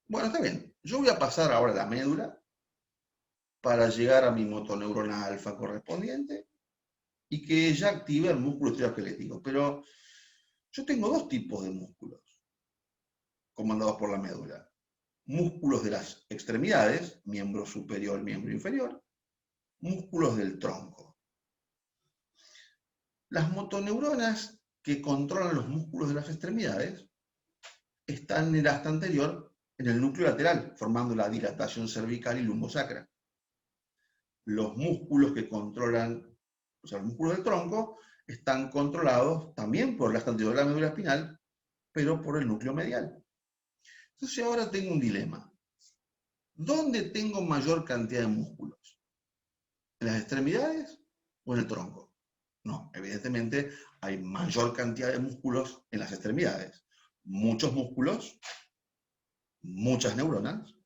Bueno, está bien. Yo voy a pasar ahora la médula para llegar a mi motoneurona alfa correspondiente y que ella active el músculo esteroesquelético. Pero yo tengo dos tipos de músculos comandados por la médula. Músculos de las extremidades, miembro superior, miembro inferior, músculos del tronco. Las motoneuronas que controlan los músculos de las extremidades están en el asta anterior, en el núcleo lateral, formando la dilatación cervical y lumbosacra. Los músculos que controlan, o sea, los músculos del tronco, están controlados también por el asta anterior de la médula espinal, pero por el núcleo medial. Entonces ahora tengo un dilema. ¿Dónde tengo mayor cantidad de músculos? ¿En las extremidades o en el tronco? No, evidentemente hay mayor cantidad de músculos en las extremidades. Muchos músculos, muchas neuronas,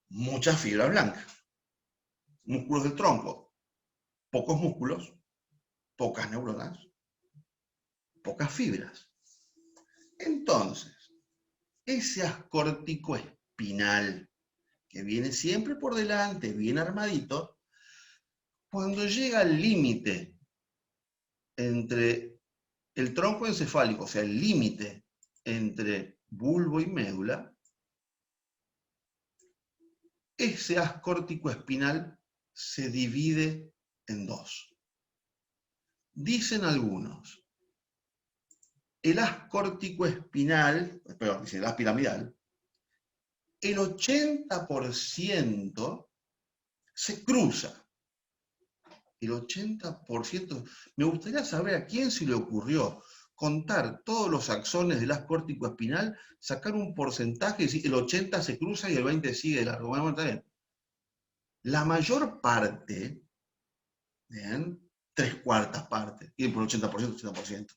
muchas fibras blancas. Músculos del tronco, pocos músculos, pocas neuronas, pocas fibras. Entonces, ese ascórtico espinal que viene siempre por delante, bien armadito, cuando llega al límite entre el tronco encefálico, o sea, el límite entre bulbo y médula, ese ascórtico espinal se divide en dos. Dicen algunos, el ascórtico espinal, perdón, dicen el as piramidal, el 80% se cruza. El 80%, me gustaría saber a quién se le ocurrió contar todos los axones del as córtico espinal, sacar un porcentaje y decir el 80 se cruza y el 20 sigue de largo. Bueno, está bien. La mayor parte, ¿bien? 3/4 partes, y por el 80%, 80%,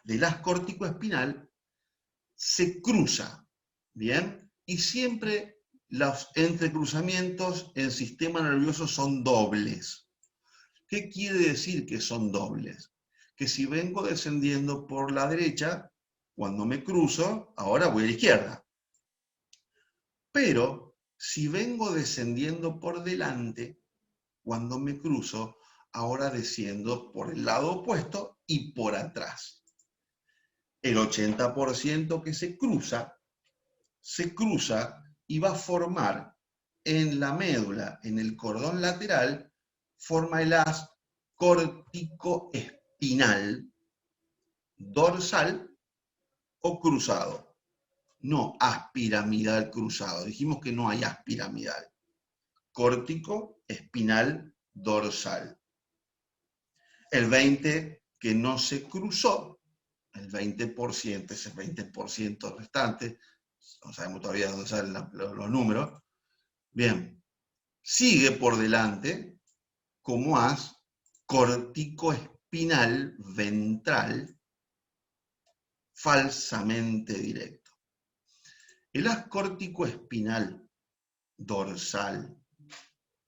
del as córtico espinal se cruza, ¿bien? Y siempre los entrecruzamientos en sistema nervioso son dobles. ¿Qué quiere decir que son dobles? Que si vengo descendiendo por la derecha, cuando me cruzo, ahora voy a la izquierda. Pero si vengo descendiendo por delante, cuando me cruzo, ahora desciendo por el lado opuesto y por atrás. El 80% que se cruza y va a formar en la médula, en el cordón lateral, forma el as córtico-espinal, dorsal o cruzado. No as piramidal cruzado. Dijimos que no hay as piramidal. Córtico, espinal, dorsal. El 20% que no se cruzó, el 20%, ese 20% restante, no sabemos todavía dónde salen los números, bien, sigue por delante como as corticoespinal ventral falsamente directo. El as corticoespinal dorsal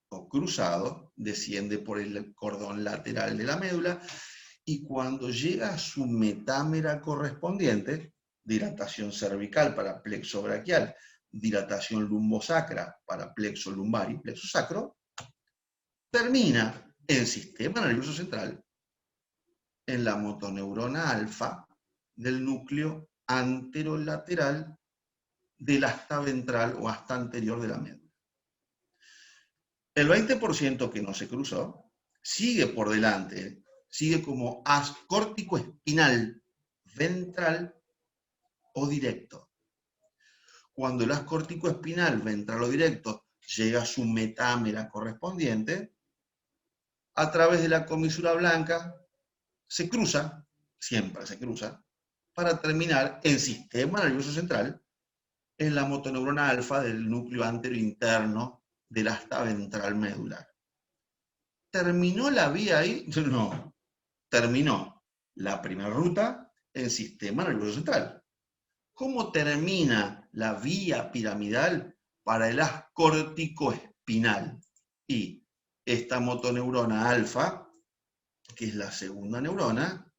o cruzado desciende por el cordón lateral de la médula y cuando llega a su metámera correspondiente, dilatación cervical para plexo braquial, dilatación lumbosacra para plexo lumbar y plexo sacro, termina en sistema nervioso central, en la motoneurona alfa del núcleo anterolateral del asta ventral o asta anterior de la médula. El 20% que no se cruzó sigue por delante, sigue como as córtico-espinal ventral o directo. Cuando el as córtico-espinal ventral o directo llega a su metámera correspondiente, a través de la comisura blanca se cruza, siempre se cruza, para terminar en sistema nervioso central, en la motoneurona alfa del núcleo anterior interno del asta ventral medular. ¿Terminó la vía ahí? No. Terminó la primera ruta en sistema nervioso central. ¿Cómo termina la vía piramidal para el as córtico-espinal? Y esta motoneurona alfa, que es la segunda neurona,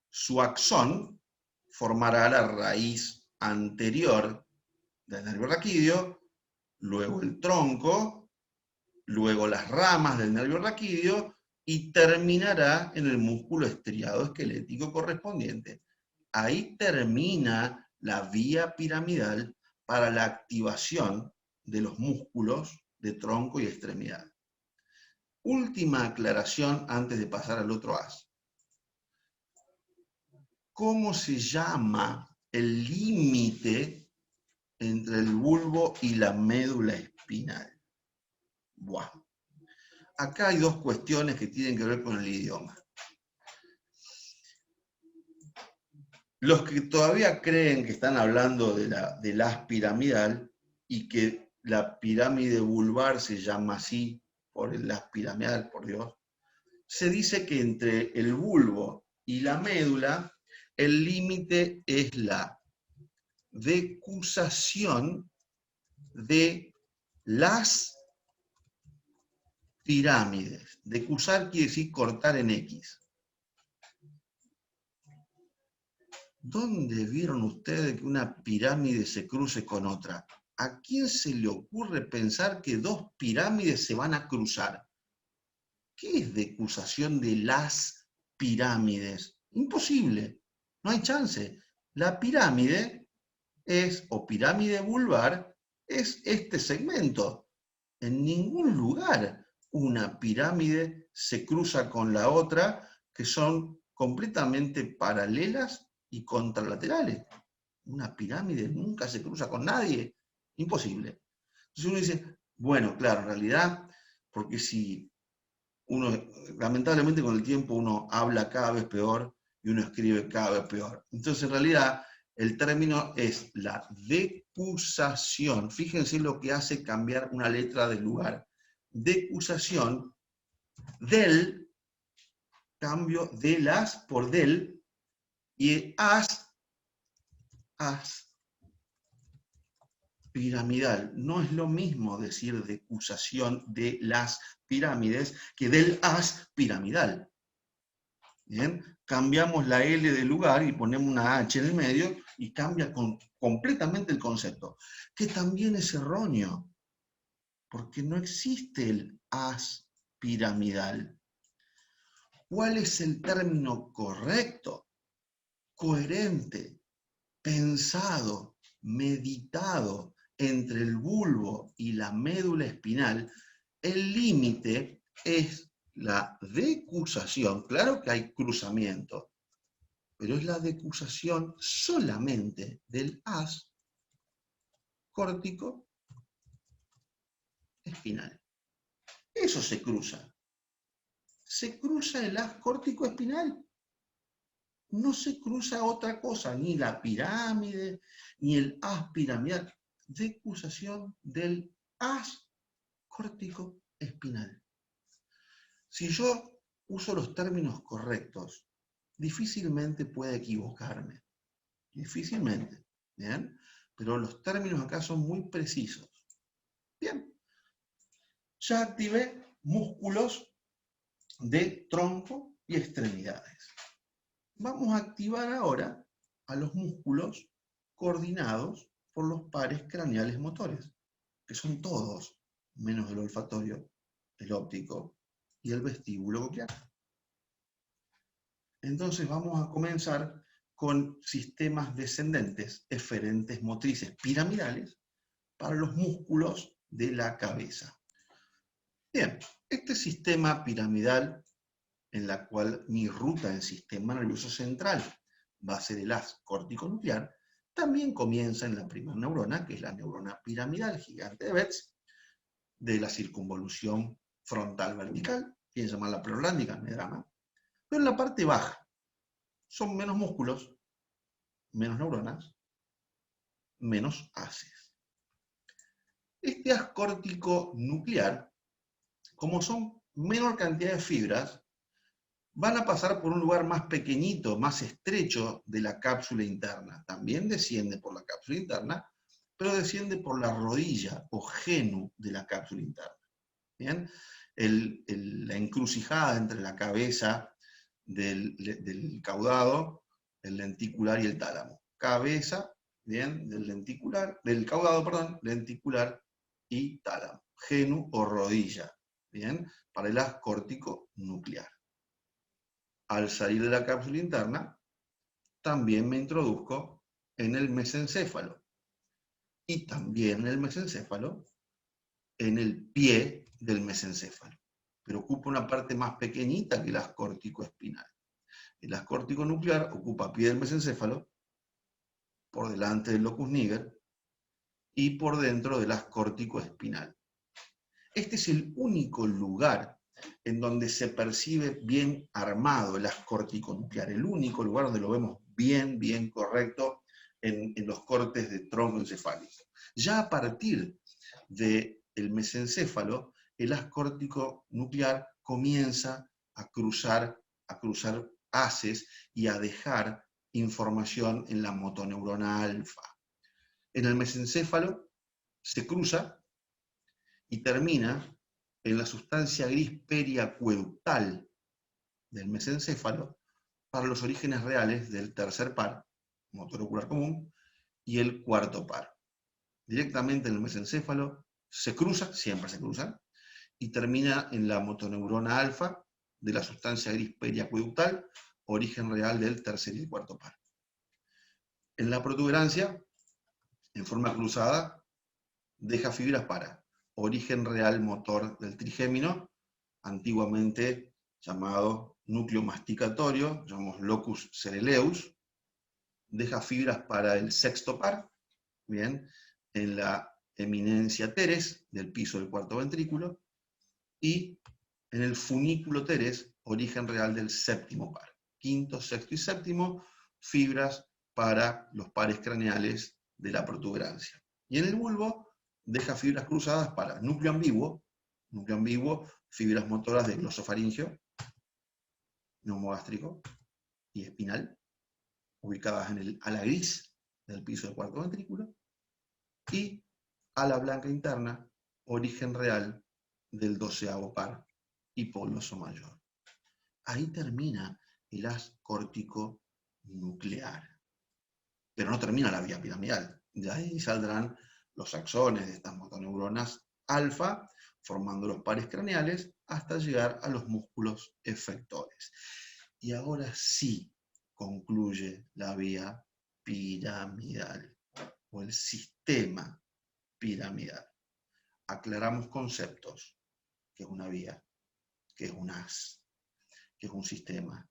su axón formará la raíz anterior del nervio raquídeo, luego el tronco, luego las ramas del nervio raquídeo y terminará en el músculo estriado esquelético correspondiente. Ahí termina la vía piramidal para la activación de los músculos de tronco y extremidad. Última aclaración antes de pasar al otro as. ¿Cómo se llama el límite entre el bulbo y la médula espinal? Buah. Acá hay dos cuestiones que tienen que ver con el idioma. Los que todavía creen que están hablando del as piramidal y que la pirámide vulvar se llama así por el as piramidal, por Dios, se dice que entre el bulbo y la médula el límite es la decusación de las pirámides. Decusar quiere decir cortar en X. ¿Dónde vieron ustedes que una pirámide se cruce con otra? ¿A quién se le ocurre pensar que dos pirámides se van a cruzar? ¿Qué es decusación de las pirámides? Imposible, no hay chance. La pirámide es, o pirámide vulvar, es este segmento. En ningún lugar una pirámide se cruza con la otra, que son completamente paralelas y contralaterales. Una pirámide nunca se cruza con nadie. Imposible. Entonces uno dice, bueno, claro, en realidad, porque si uno, lamentablemente con el tiempo uno habla cada vez peor y uno escribe cada vez peor. Entonces en realidad el término es la decusación. Fíjense lo que hace cambiar una letra del lugar. Decusación del, cambio de las por del, y as piramidal. No es lo mismo decir decusación de las pirámides que del as piramidal. ¿Bien? Cambiamos la L del lugar y ponemos una H en el medio y cambia completamente el concepto, que también es erróneo, porque no existe el as piramidal. ¿Cuál es el término correcto? Coherente, pensado, meditado entre el bulbo y la médula espinal. El límite es la decusación. Claro que hay cruzamiento, pero es la decusación solamente del as córtico espinal. Eso se cruza. Se cruza el as córtico espinal. No se cruza otra cosa, ni la pirámide, ni el as piramidal. Decusación del as córtico espinal. Si yo uso los términos correctos, difícilmente pueda equivocarme. Difícilmente. ¿Bien? Pero los términos acá son muy precisos. Bien. Ya activé músculos de tronco y extremidades. Vamos a activar ahora a los músculos coordinados por los pares craneales motores, que son todos, menos el olfatorio, el óptico y el vestíbulo coclear. Entonces vamos a comenzar con sistemas descendentes, eferentes motrices piramidales, para los músculos de la cabeza. Bien, este sistema piramidal, en la cual mi ruta en sistema nervioso central va a ser el as córtico-nuclear, también comienza en la primera neurona, que es la neurona piramidal gigante de Betz, de la circunvolución frontal vertical, tiene que llamarla pleurolándica, me drama, pero en la parte baja son menos músculos, menos neuronas, menos haces. Este as córtico nuclear, como son menor cantidad de fibras, van a pasar por un lugar más pequeñito, más estrecho de la cápsula interna. También desciende por la cápsula interna, pero desciende por la rodilla o genu de la cápsula interna. ¿Bien? La encrucijada entre la cabeza del caudado, el lenticular y el tálamo. Cabeza, bien, del caudado, perdón, lenticular y tálamo. Genu o rodilla, ¿bien? Parelas córtico-nuclear. Al salir de la cápsula interna, también me introduzco en el mesencéfalo. Y también en el mesencéfalo, en el pie del mesencéfalo. Pero ocupa una parte más pequeñita que el haz córtico-espinal. El haz córtico-nuclear ocupa pie del mesencéfalo, por delante del locus niger, y por dentro del haz córtico-espinal. Este es el único lugar en donde se percibe bien armado el haz córtico-nuclear, el único lugar donde lo vemos bien correcto en los cortes de tronco encefálico. Ya a partir del mesencéfalo, el haz córtico-nuclear comienza a cruzar haces y a dejar información en la motoneurona alfa. En el mesencéfalo se cruza y termina en la sustancia gris periacueductal del mesencéfalo para los orígenes reales del tercer par, motor ocular común, y el cuarto par. Directamente en el mesencéfalo se cruza, siempre se cruzan, y termina en la motoneurona alfa de la sustancia gris periacueductal, origen real del tercer y el cuarto par. En la protuberancia, en forma cruzada, deja fibras para origen real motor del trigémino, antiguamente llamado núcleo masticatorio, llamamos locus cereleus, deja fibras para el sexto par, bien, en la eminencia teres del piso del cuarto ventrículo, y en el funículo teres, origen real del séptimo par. Quinto, sexto y séptimo, fibras para los pares craneales de la protuberancia. Y en el bulbo deja fibras cruzadas para núcleo ambiguo, fibras motoras de glosofaringeo, neumogástrico y espinal, ubicadas en el ala gris del piso del cuarto ventrículo, y ala blanca interna, origen real del doceavo par hipogloso mayor. Ahí termina el haz córtico nuclear. Pero no termina la vía piramidal. De ahí saldrán los axones de estas motoneuronas alfa, formando los pares craneales, hasta llegar a los músculos efectores. Y ahora sí concluye la vía piramidal, o el sistema piramidal. Aclaramos conceptos, que es una vía, que es un haz, que es un sistema,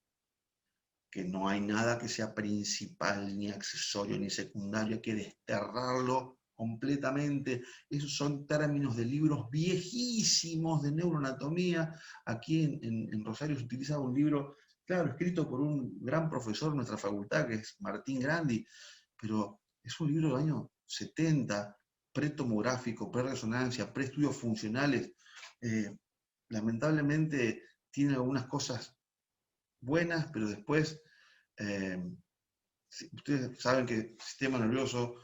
que no hay nada que sea principal, ni accesorio, ni secundario, hay que desterrarlo completamente. Esos son términos de libros viejísimos de neuroanatomía. Aquí en Rosario se utilizaba un libro, claro, escrito por un gran profesor de nuestra facultad, que es Martín Grandi, pero es un libro del año 70, pretomográfico, pre-resonancia, pre-estudios funcionales. Lamentablemente tiene algunas cosas buenas, pero después, ustedes saben que el sistema nervioso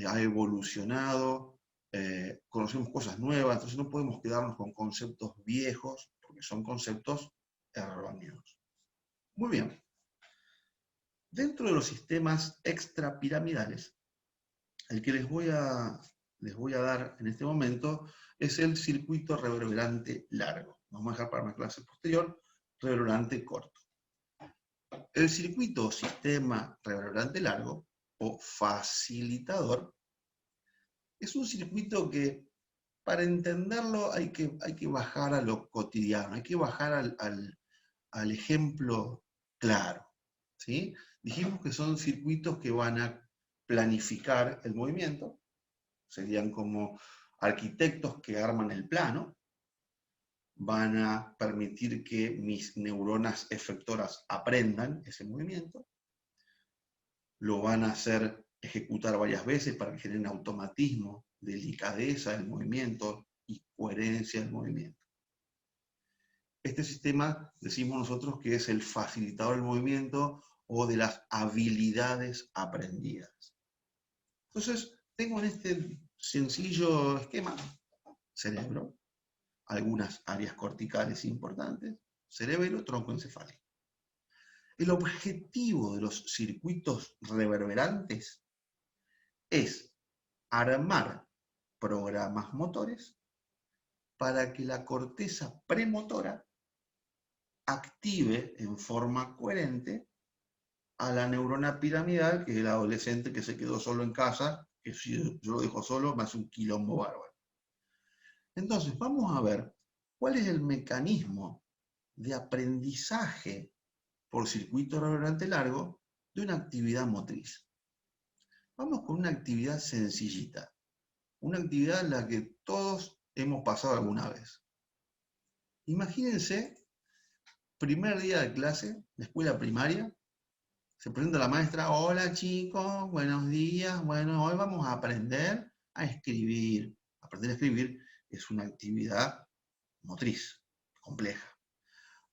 ha evolucionado, conocemos cosas nuevas, entonces no podemos quedarnos con conceptos viejos, porque son conceptos erróneos. Muy bien. Dentro de los sistemas extrapiramidales, el que les voy a dar en este momento es el circuito reverberante largo. Vamos a dejar para una clase posterior reverberante corto. El circuito sistema reverberante largo, o facilitador, es un circuito que, para entenderlo, hay que bajar a lo cotidiano, hay que bajar al ejemplo claro, ¿sí? Dijimos que son circuitos que van a planificar el movimiento, serían como arquitectos que arman el plano, van a permitir que mis neuronas efectoras aprendan ese movimiento, lo van a hacer ejecutar varias veces para que generen automatismo, delicadeza del movimiento y coherencia del movimiento. Este sistema decimos nosotros que es el facilitador del movimiento o de las habilidades aprendidas. Entonces, tengo en este sencillo esquema cerebro, algunas áreas corticales importantes, cerebelo, tronco encefálico. El objetivo de los circuitos reverberantes es armar programas motores para que la corteza premotora active en forma coherente a la neurona piramidal, que es el adolescente que se quedó solo en casa, que si yo lo dejo solo me hace un quilombo bárbaro. Entonces, vamos a ver cuál es el mecanismo de aprendizaje por circuito reverberante largo de una actividad motriz. Vamos con una actividad sencillita, una actividad en la que todos hemos pasado alguna vez. Imagínense, primer día de clase, de escuela primaria, se presenta la maestra: hola chicos, buenos días, bueno, hoy vamos a aprender a escribir. Aprender a escribir es una actividad motriz, compleja.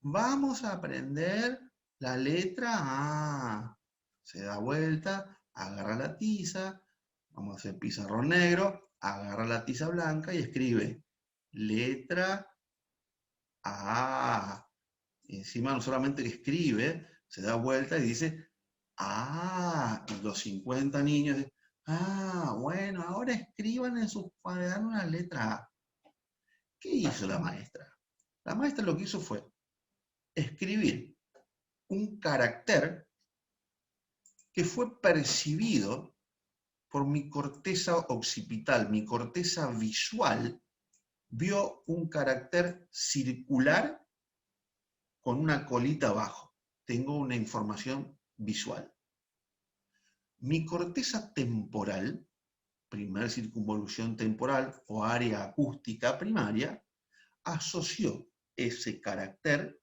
Vamos a aprender la letra A. Se da vuelta, agarra la tiza, vamos a hacer pizarrón negro, agarra la tiza blanca y escribe letra A. Y encima no solamente que escribe, se da vuelta y dice A. Y los 50 niños dicen: ah, bueno, ahora escriban en sus cuadernos la letra A. ¿Qué hizo la maestra? La maestra lo que hizo fue escribir un carácter que fue percibido por mi corteza occipital, mi corteza visual, vio un carácter circular con una colita abajo. Tengo una información visual. Mi corteza temporal, primer circunvolución temporal o área acústica primaria, asoció ese carácter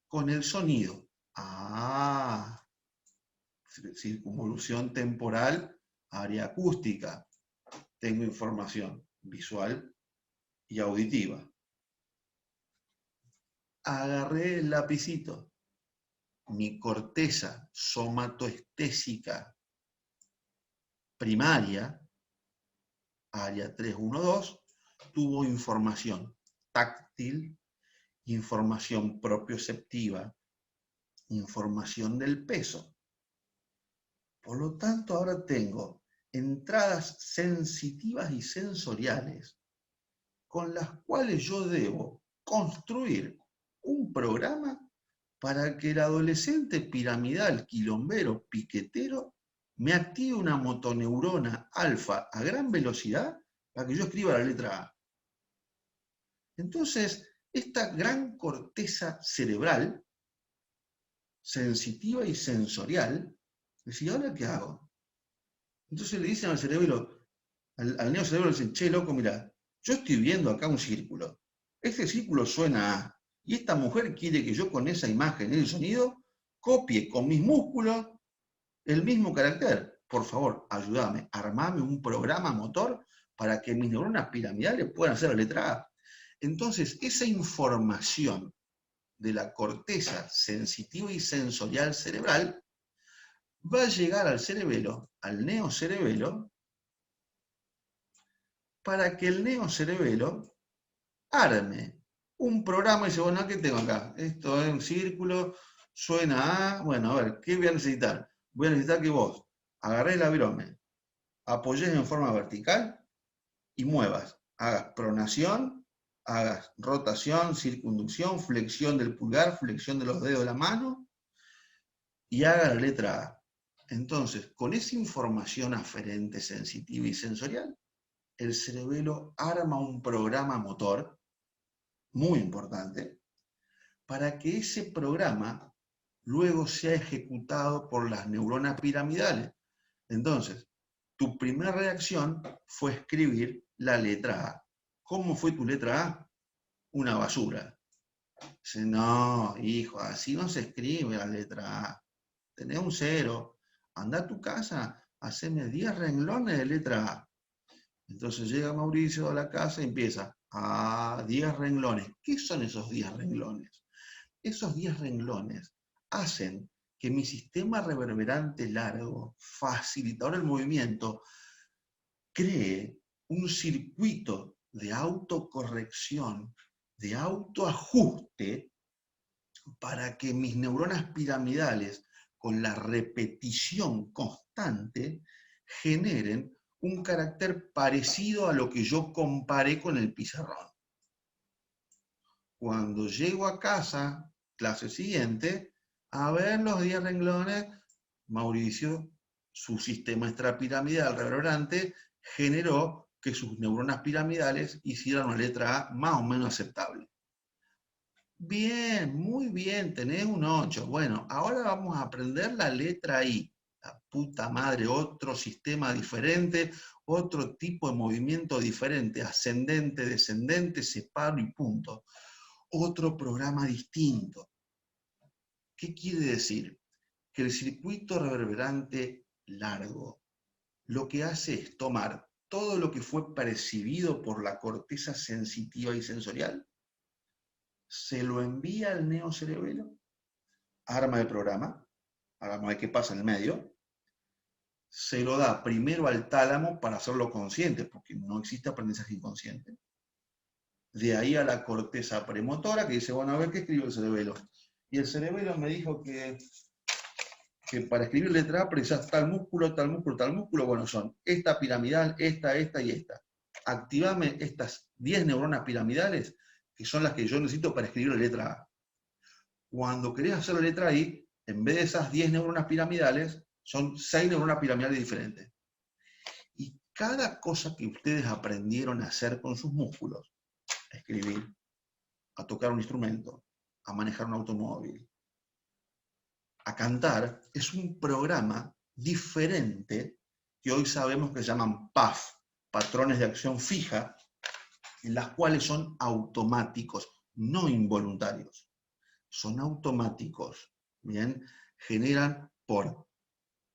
con el sonido. Ah, circunvolución temporal, área acústica. Tengo información visual y auditiva. Agarré el lapicito. Mi corteza somatoestésica primaria, área 312, tuvo información táctil, información propioceptiva, información del peso. Por lo tanto, ahora tengo entradas sensitivas y sensoriales con las cuales yo debo construir un programa para que el adolescente piramidal, quilombero, piquetero, me active una motoneurona alfa a gran velocidad para que yo escriba la letra A. Entonces, esta gran corteza cerebral, sensitiva y sensorial, decía: ¿ahora qué hago? Entonces le dicen al cerebro, al neocerebro, le dicen: che, loco, mira, yo estoy viendo acá un círculo. Este círculo suena A. Y esta mujer quiere que yo con esa imagen y el sonido copie con mis músculos el mismo carácter. Por favor, ayúdame, armame un programa motor para que mis neuronas piramidales puedan hacer la letra A. Entonces, esa información de la corteza sensitiva y sensorial cerebral va a llegar al cerebelo, al neocerebelo, para que el neocerebelo arme un programa y dice: bueno, ¿qué tengo acá? Esto es un círculo, suena A, bueno, a ver, ¿qué voy a necesitar? Voy a necesitar que vos agarrés el abdomen, apoyes en forma vertical y muevas, hagas pronación, hagas rotación, circunducción, flexión del pulgar, flexión de los dedos de la mano y hagas la letra A. Entonces, con esa información aferente, sensitiva y sensorial, el cerebelo arma un programa motor muy importante para que ese programa luego sea ejecutado por las neuronas piramidales. Entonces, tu primera reacción fue escribir la letra A. ¿Cómo fue tu letra A? Una basura. Dice: no, hijo, así no se escribe la letra A. Tenés un 0. Anda a tu casa, haceme 10 renglones de letra A. Entonces llega Mauricio a la casa y empieza: 10 renglones. ¿Qué son esos 10 renglones? Esos 10 renglones hacen que mi sistema reverberante largo, facilitador del movimiento, cree un circuito de autocorrección, de autoajuste, para que mis neuronas piramidales, con la repetición constante, generen un carácter parecido a lo que yo comparé con el pizarrón. Cuando llego a casa, clase siguiente, a ver los 10 renglones, Mauricio, su sistema extrapiramidal reverberante, generó que sus neuronas piramidales hicieran una letra A más o menos aceptable. Bien, muy bien, tenés un 8. Bueno, ahora vamos a aprender la letra I. La puta madre, otro sistema diferente, otro tipo de movimiento diferente, ascendente, descendente, separo y punto. Otro programa distinto. ¿Qué quiere decir? Que el circuito reverberante largo lo que hace es tomar todo lo que fue percibido por la corteza sensitiva y sensorial, se lo envía al neocerebelo, arma de programa, hagamos de qué pasa en el medio, se lo da primero al tálamo para hacerlo consciente, porque no existe aprendizaje inconsciente. De ahí a la corteza premotora, que dice, bueno, a ver qué escribió el cerebelo. Y el cerebelo me dijo que para escribir letra A precisas tal músculo, tal músculo, tal músculo. Bueno, son esta piramidal, esta y esta. Activame estas 10 neuronas piramidales, que son las que yo necesito para escribir la letra A. Cuando querés hacer la letra I, en vez de esas 10 neuronas piramidales, son 6 neuronas piramidales diferentes. Y cada cosa que ustedes aprendieron a hacer con sus músculos, a escribir, a tocar un instrumento, a manejar un automóvil, a cantar, es un programa diferente que hoy sabemos que se llaman PAF, patrones de acción fija, en las cuales son automáticos, no involuntarios. Son automáticos, ¿bien? Generan por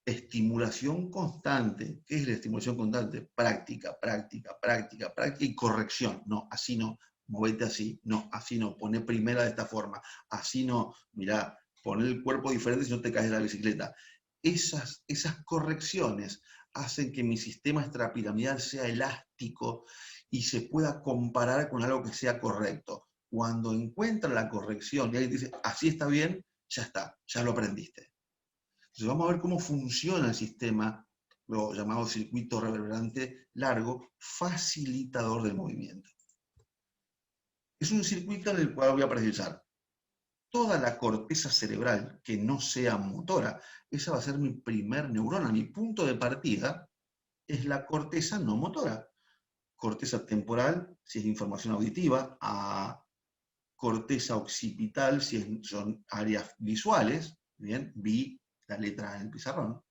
estimulación constante. ¿Qué es la estimulación constante? Práctica, práctica, práctica, práctica y corrección. No, así no, movete así, no, así no, poné primera de esta forma, así no, mirá, poner el cuerpo diferente si no te caes de la bicicleta. Esas correcciones hacen que mi sistema extrapiramidal sea elástico y se pueda comparar con algo que sea correcto. Cuando encuentra la corrección y alguien dice, así está bien, ya está, ya lo aprendiste. Entonces vamos a ver cómo funciona el sistema, lo llamado circuito reverberante largo, facilitador del movimiento. Es un circuito en el cual voy a precisar toda la corteza cerebral que no sea motora. Esa va a ser mi primer neurona. Mi punto de partida es la corteza no motora. Corteza temporal, si es información auditiva, a corteza occipital, si son áreas visuales, bien, vi la letra en el pizarrón.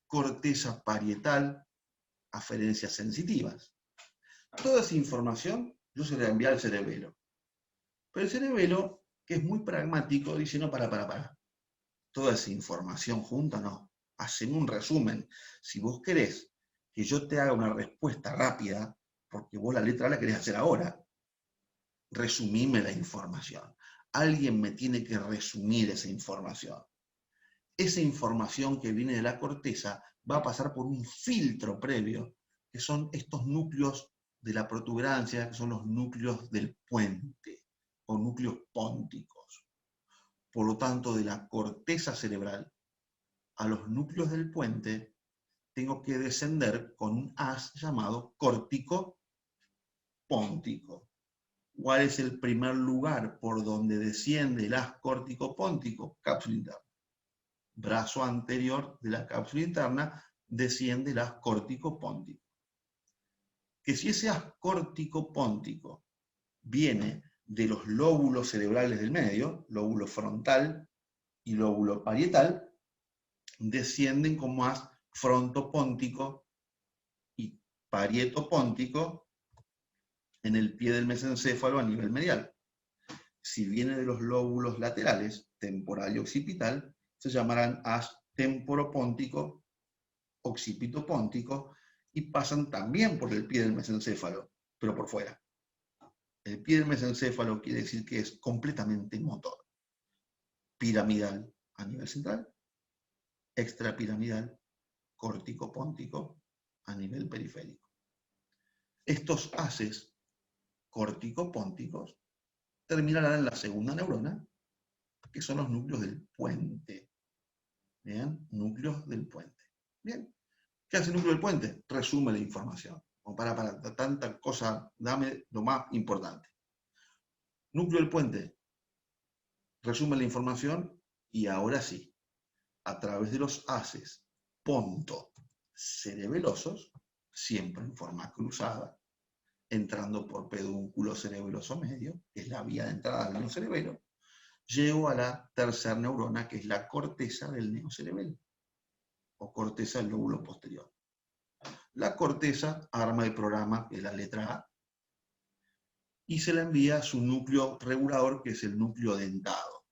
Corteza parietal, aferencias sensitivas. Toda esa información yo se la voy a enviar al cerebelo. Pero el cerebelo, que es muy pragmático, dice, no, para. Toda esa información junta, no. Haceme un resumen. Si vos querés que yo te haga una respuesta rápida, porque vos la letra la querés hacer ahora, resumime la información. Alguien me tiene que resumir esa información. Esa información que viene de la corteza va a pasar por un filtro previo, que son estos núcleos de la protuberancia, que son los núcleos del puente, o núcleos pónticos. Por lo tanto, de la corteza cerebral a los núcleos del puente, tengo que descender con un haz llamado córtico póntico. ¿Cuál es el primer lugar por donde desciende el haz córtico póntico? Cápsula interna. Brazo anterior de la cápsula interna desciende el haz córtico póntico. Que si ese haz córtico póntico viene de los lóbulos cerebrales del medio, lóbulo frontal y lóbulo parietal, descienden como haz frontopóntico y parietopóntico en el pie del mesencéfalo a nivel medial. Si viene de los lóbulos laterales, temporal y occipital, se llamarán haz temporopóntico, occipitopóntico, y pasan también por el pie del mesencéfalo, pero por fuera. El pie del mesencéfalo quiere decir que es completamente motor. Piramidal a nivel central, extrapiramidal, córtico-póntico a nivel periférico. Estos haces córtico-pónticos terminarán en la segunda neurona, que son los núcleos del puente. ¿Bien? Núcleos del puente. Bien. ¿Qué hace el núcleo del puente? Resume la información. O para tanta cosa, dame lo más importante. Núcleo del puente resume la información y ahora sí, a través de los haces ponto-cerebelosos, siempre en forma cruzada, entrando por pedúnculo cerebeloso medio, que es la vía de entrada del neocerebelo, llego a la tercera neurona, que es la corteza del neocerebelo, o corteza del lóbulo posterior. La corteza arma el programa, que es la letra A, y se la envía a su núcleo regulador, que es el núcleo dentado.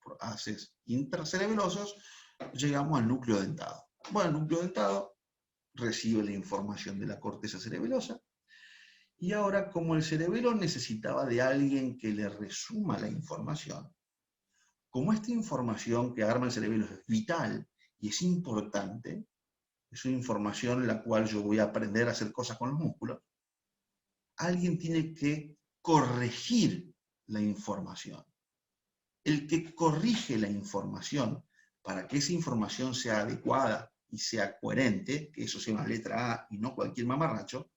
Por haces intracerebelosos, llegamos al núcleo dentado. Bueno, el núcleo dentado recibe la información de la corteza cerebelosa, y ahora, como el cerebelo necesitaba de alguien que le resuma la información, como esta información que arma el cerebelo es vital y es importante, es una información en la cual yo voy a aprender a hacer cosas con los músculos, alguien tiene que corregir la información. El que corrige la información para que esa información sea adecuada y sea coherente, que eso sea una letra A y no cualquier mamarracho,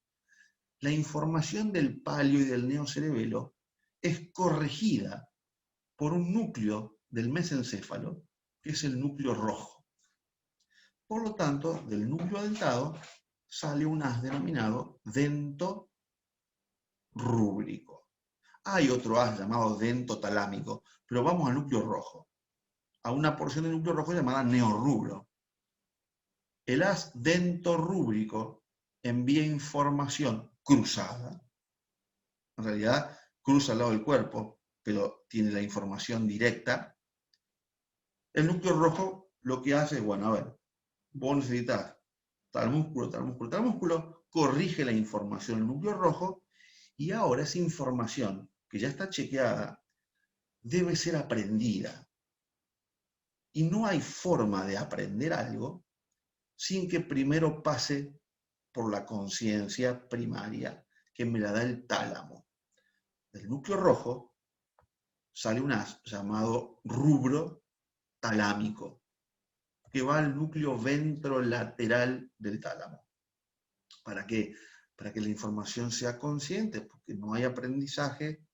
la información del palio y del neocerebelo es corregida por un núcleo del mesencéfalo, que es el núcleo rojo. Por lo tanto, del núcleo dentado sale un haz denominado dento rúbrico. Hay otro haz llamado dento talámico, pero vamos al núcleo rojo, a una porción del núcleo rojo llamada neorrubro. El haz dento rúbrico envía información cruzada, en realidad cruza al lado del cuerpo, pero tiene la información directa. El núcleo rojo lo que hace es, bueno, a ver, vos necesitas tal músculo, tal músculo, tal músculo, corrige la información del núcleo rojo, y ahora esa información, que ya está chequeada, debe ser aprendida. Y no hay forma de aprender algo sin que primero pase por la conciencia primaria, que me la da el tálamo. Del núcleo rojo sale un haz llamado rubro talámico, que va al núcleo ventrolateral del tálamo. ¿Para qué? Para que la información sea consciente, porque no hay aprendizaje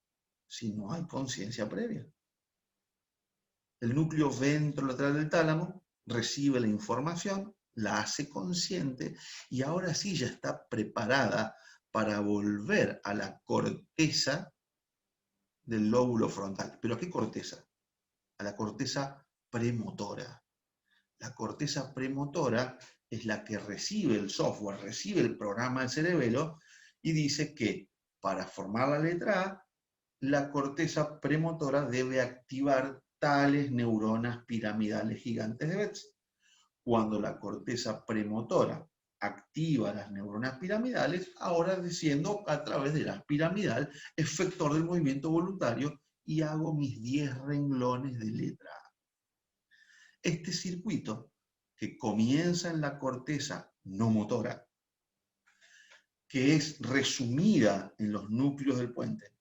si no hay conciencia previa. El núcleo ventrolateral del tálamo recibe la información, la hace consciente y ahora sí ya está preparada para volver a la corteza del lóbulo frontal. ¿Pero a qué corteza? A la corteza premotora. La corteza premotora es la que recibe el software, recibe el programa del cerebelo y dice que para formar la letra A, la corteza premotora debe activar tales neuronas piramidales gigantes de Betz. Cuando la corteza premotora activa las neuronas piramidales, ahora desciendo a través de la piramidal, efector del movimiento voluntario, y hago mis 10 renglones de letra A. Este circuito, que comienza en la corteza no motora, que es resumida en los núcleos del puente,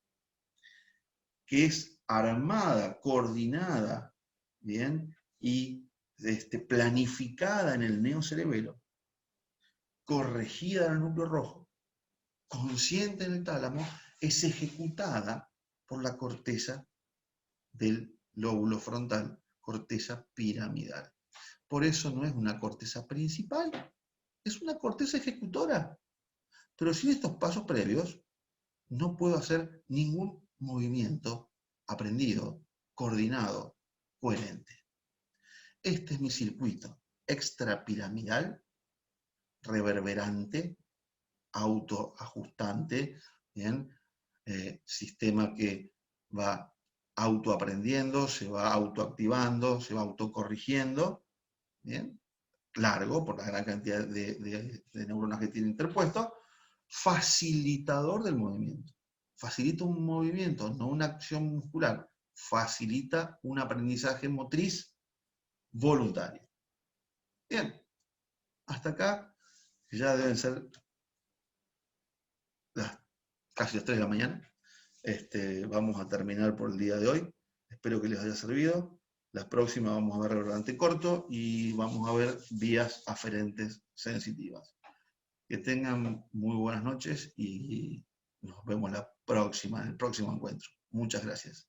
que es armada, coordinada, ¿bien? Y planificada en el neocerebelo, corregida en el núcleo rojo, consciente en el tálamo, es ejecutada por la corteza del lóbulo frontal, corteza piramidal. Por eso no es una corteza principal, es una corteza ejecutora. Pero sin estos pasos previos, no puedo hacer ningún movimiento aprendido, coordinado, coherente. Este es mi circuito extrapiramidal, reverberante, autoajustante, ¿bien? Sistema que va autoaprendiendo, se va autoactivando, se va autocorrigiendo, ¿bien? Largo, por la gran cantidad de neuronas que tiene interpuesto, facilitador del movimiento. Facilita un movimiento, no una acción muscular. Facilita un aprendizaje motriz voluntario. Bien, hasta acá ya deben ser casi las 3 de la mañana. Vamos a terminar por el día de hoy. Espero que les haya servido. La próxima vamos a ver reverberante corto y vamos a ver vías aferentes sensitivas. Que tengan muy buenas noches y nos vemos la próxima, en el próximo encuentro. Muchas gracias.